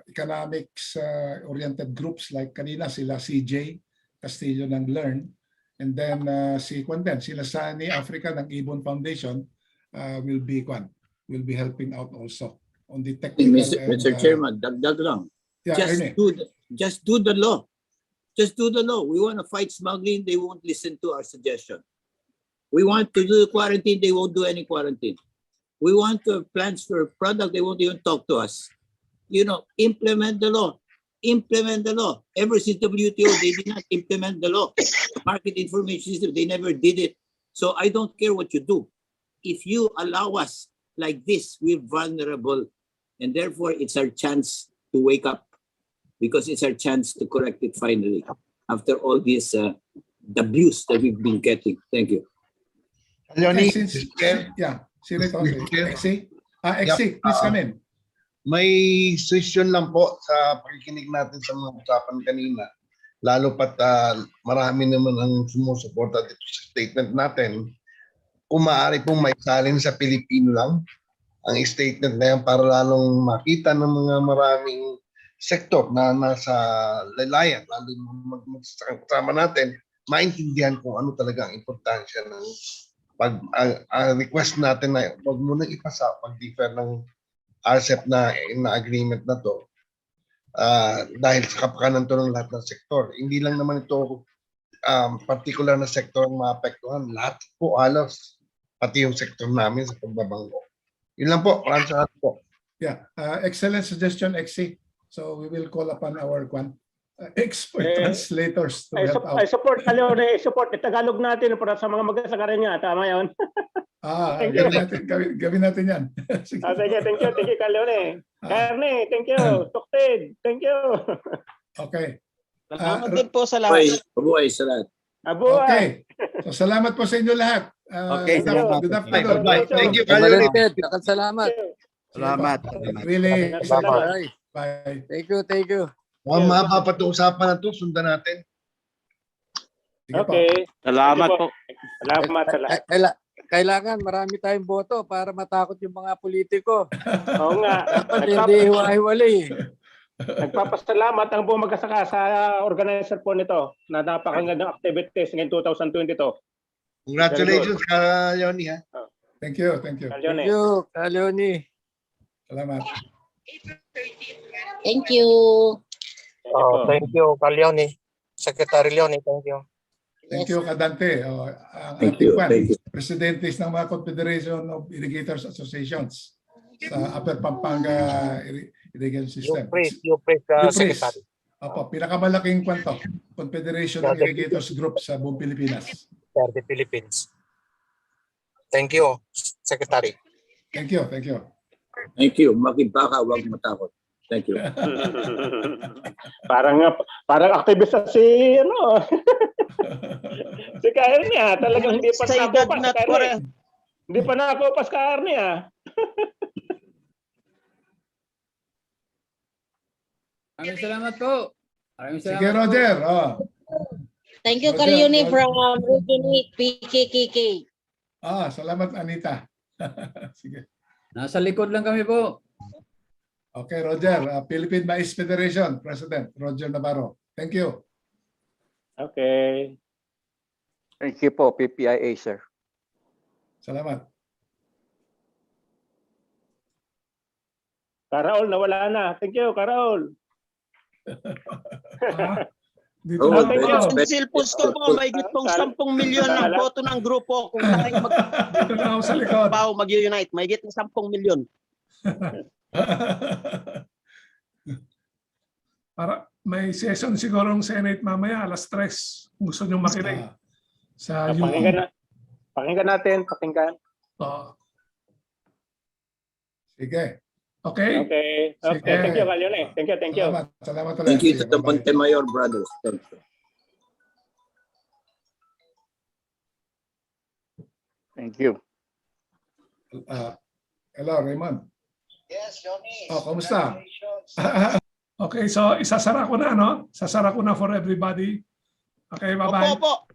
economics-oriented groups like kanina sila CJ Castillo ng Learn, and then si Kwan din, sila Sani Africa ng Ibon Foundation will be helping out also on the technical. Mr. Chairman, dagdag lang. Just do the law. Just do the law. We want to fight smuggling. They won't listen to our suggestion. We want to do quarantine. They won't do any quarantine. We want to have plans for product. They won't even talk to us. You know, implement the law. Implement the law. Ever since WTO, they did not implement the law. The market information system, they never did it. So I don't care what you do. If you allow us like this, we're vulnerable. And therefore, it's our chance to wake up, because it's our chance to correct it finally after all this the abuse that we've been getting. Thank you. Okay, Exi, please come in. May session lang po sa pakikinig natin sa mga usapan kanina. Lalo pat marami naman ang sumusuporta dito sa statement natin. Kung maaari pong may salin sa Pilipino lang ang statement na yan para lalong makita ng mga maraming sektor na nasa lalayan, lalo magsama natin, maintindihan kung ano talaga ang importansya ng request natin na huwag mo nang ipasa pag-defer ng RCEP na agreement na to dahil sa kapakanan to ng lahat ng sektor. Hindi lang naman ito particular na sektor ang maapektuhan. Lahat po halos, pati yung sektor namin sa pagbabangko. Yun lang po. Maraming salamat po. Yeah, excellent suggestion, Exi. So we will call upon our expert translators to help out. I support Leonardo, support Tagalog natin para sa mga magasagaran niya. Tama yun. Gawin natin yan. Sige, thank you, Leonardo. Carne, thank you. Tukted, thank you. Okay. Salamat din po sa lahat. Abuhay sa lahat. Okay. So salamat po sa inyo lahat. Okay, Good salamat. good afternoon. Bye. Thank you, Ay, Kalyon. Balited, salamat. Salamat. Really Salamat. excited. Bye. Thank you, thank you. Mahaba pa ito usapan na ito. Sundan natin. Sige po. Okay. Salamat po. Salamat sa lahat. Kailangan marami tayong boto para matakot yung mga politiko. Oo nga. Dapat hindi hiwa-hiwalay. Nagpapasalamat ang buong magkasaka sa organizer po nito na napakagandang activities ngayong 2022. Congratulations, Kalyon. Thank you. Thank you. Thank you, Leonie. Salamat. Thank you. Thank you, Kalyoni. Secretary Leonie, thank you. Thank you, Kadante. Ang Thank ating you, kwan, thank you. Presidentes ng mga Confederation of Irrigators Associations sa Upper Pampanga Irrigation System. You praise, Yupres. Secretary. Opo, pinakamalaking kwanto, Confederation ng Irrigators Group sa buong Pilipinas. For the Philippines. Thank you, Secretary. Thank you, thank you. Thank you. Makibaka, huwag matakot. Thank you. parang activist na si si Karnia, talagang hindi pa nakupas ka Karnia. Hindi pa nakupas ka Karnia. Maraming salamat po. Maraming salamat. Sige, Roger. Thank you, Roger, Karyuni Roger. from Region 8, PKKK. Salamat, Anita. Sige. Nasa likod lang kami po. Okay, Roger. Philippine Mais Federation President Roger Navarro. Thank you. Okay. Thank you po, PPIA, sir. Salamat. Karaol, nawala na. Thank you, Karaol. Dito Oh, na thank you. ako. Ang cellphone ko po, may gitpong 10 milyon ng boto ng grupo. Kung tayo Dito na ako sa likod. mag-unite, may gitpong 10 milyon. Para may session sigurong Senate mamaya alas 3. Gusto nyo makinig sa Pakinggan natin, pakinggan. Sige. Okay? Okay. Sige. Thank you, Kalyoni. Thank you, thank you. Salamat ulit. Thank you Sige, to the bye-bye. Montemayor brothers. Thank you. Thank you. Hello, Raymond. Yes, Johnny. Kamusta? Okay, so isasara ko na, no? Sasara ko na for everybody. Okay, bye-bye. Opo.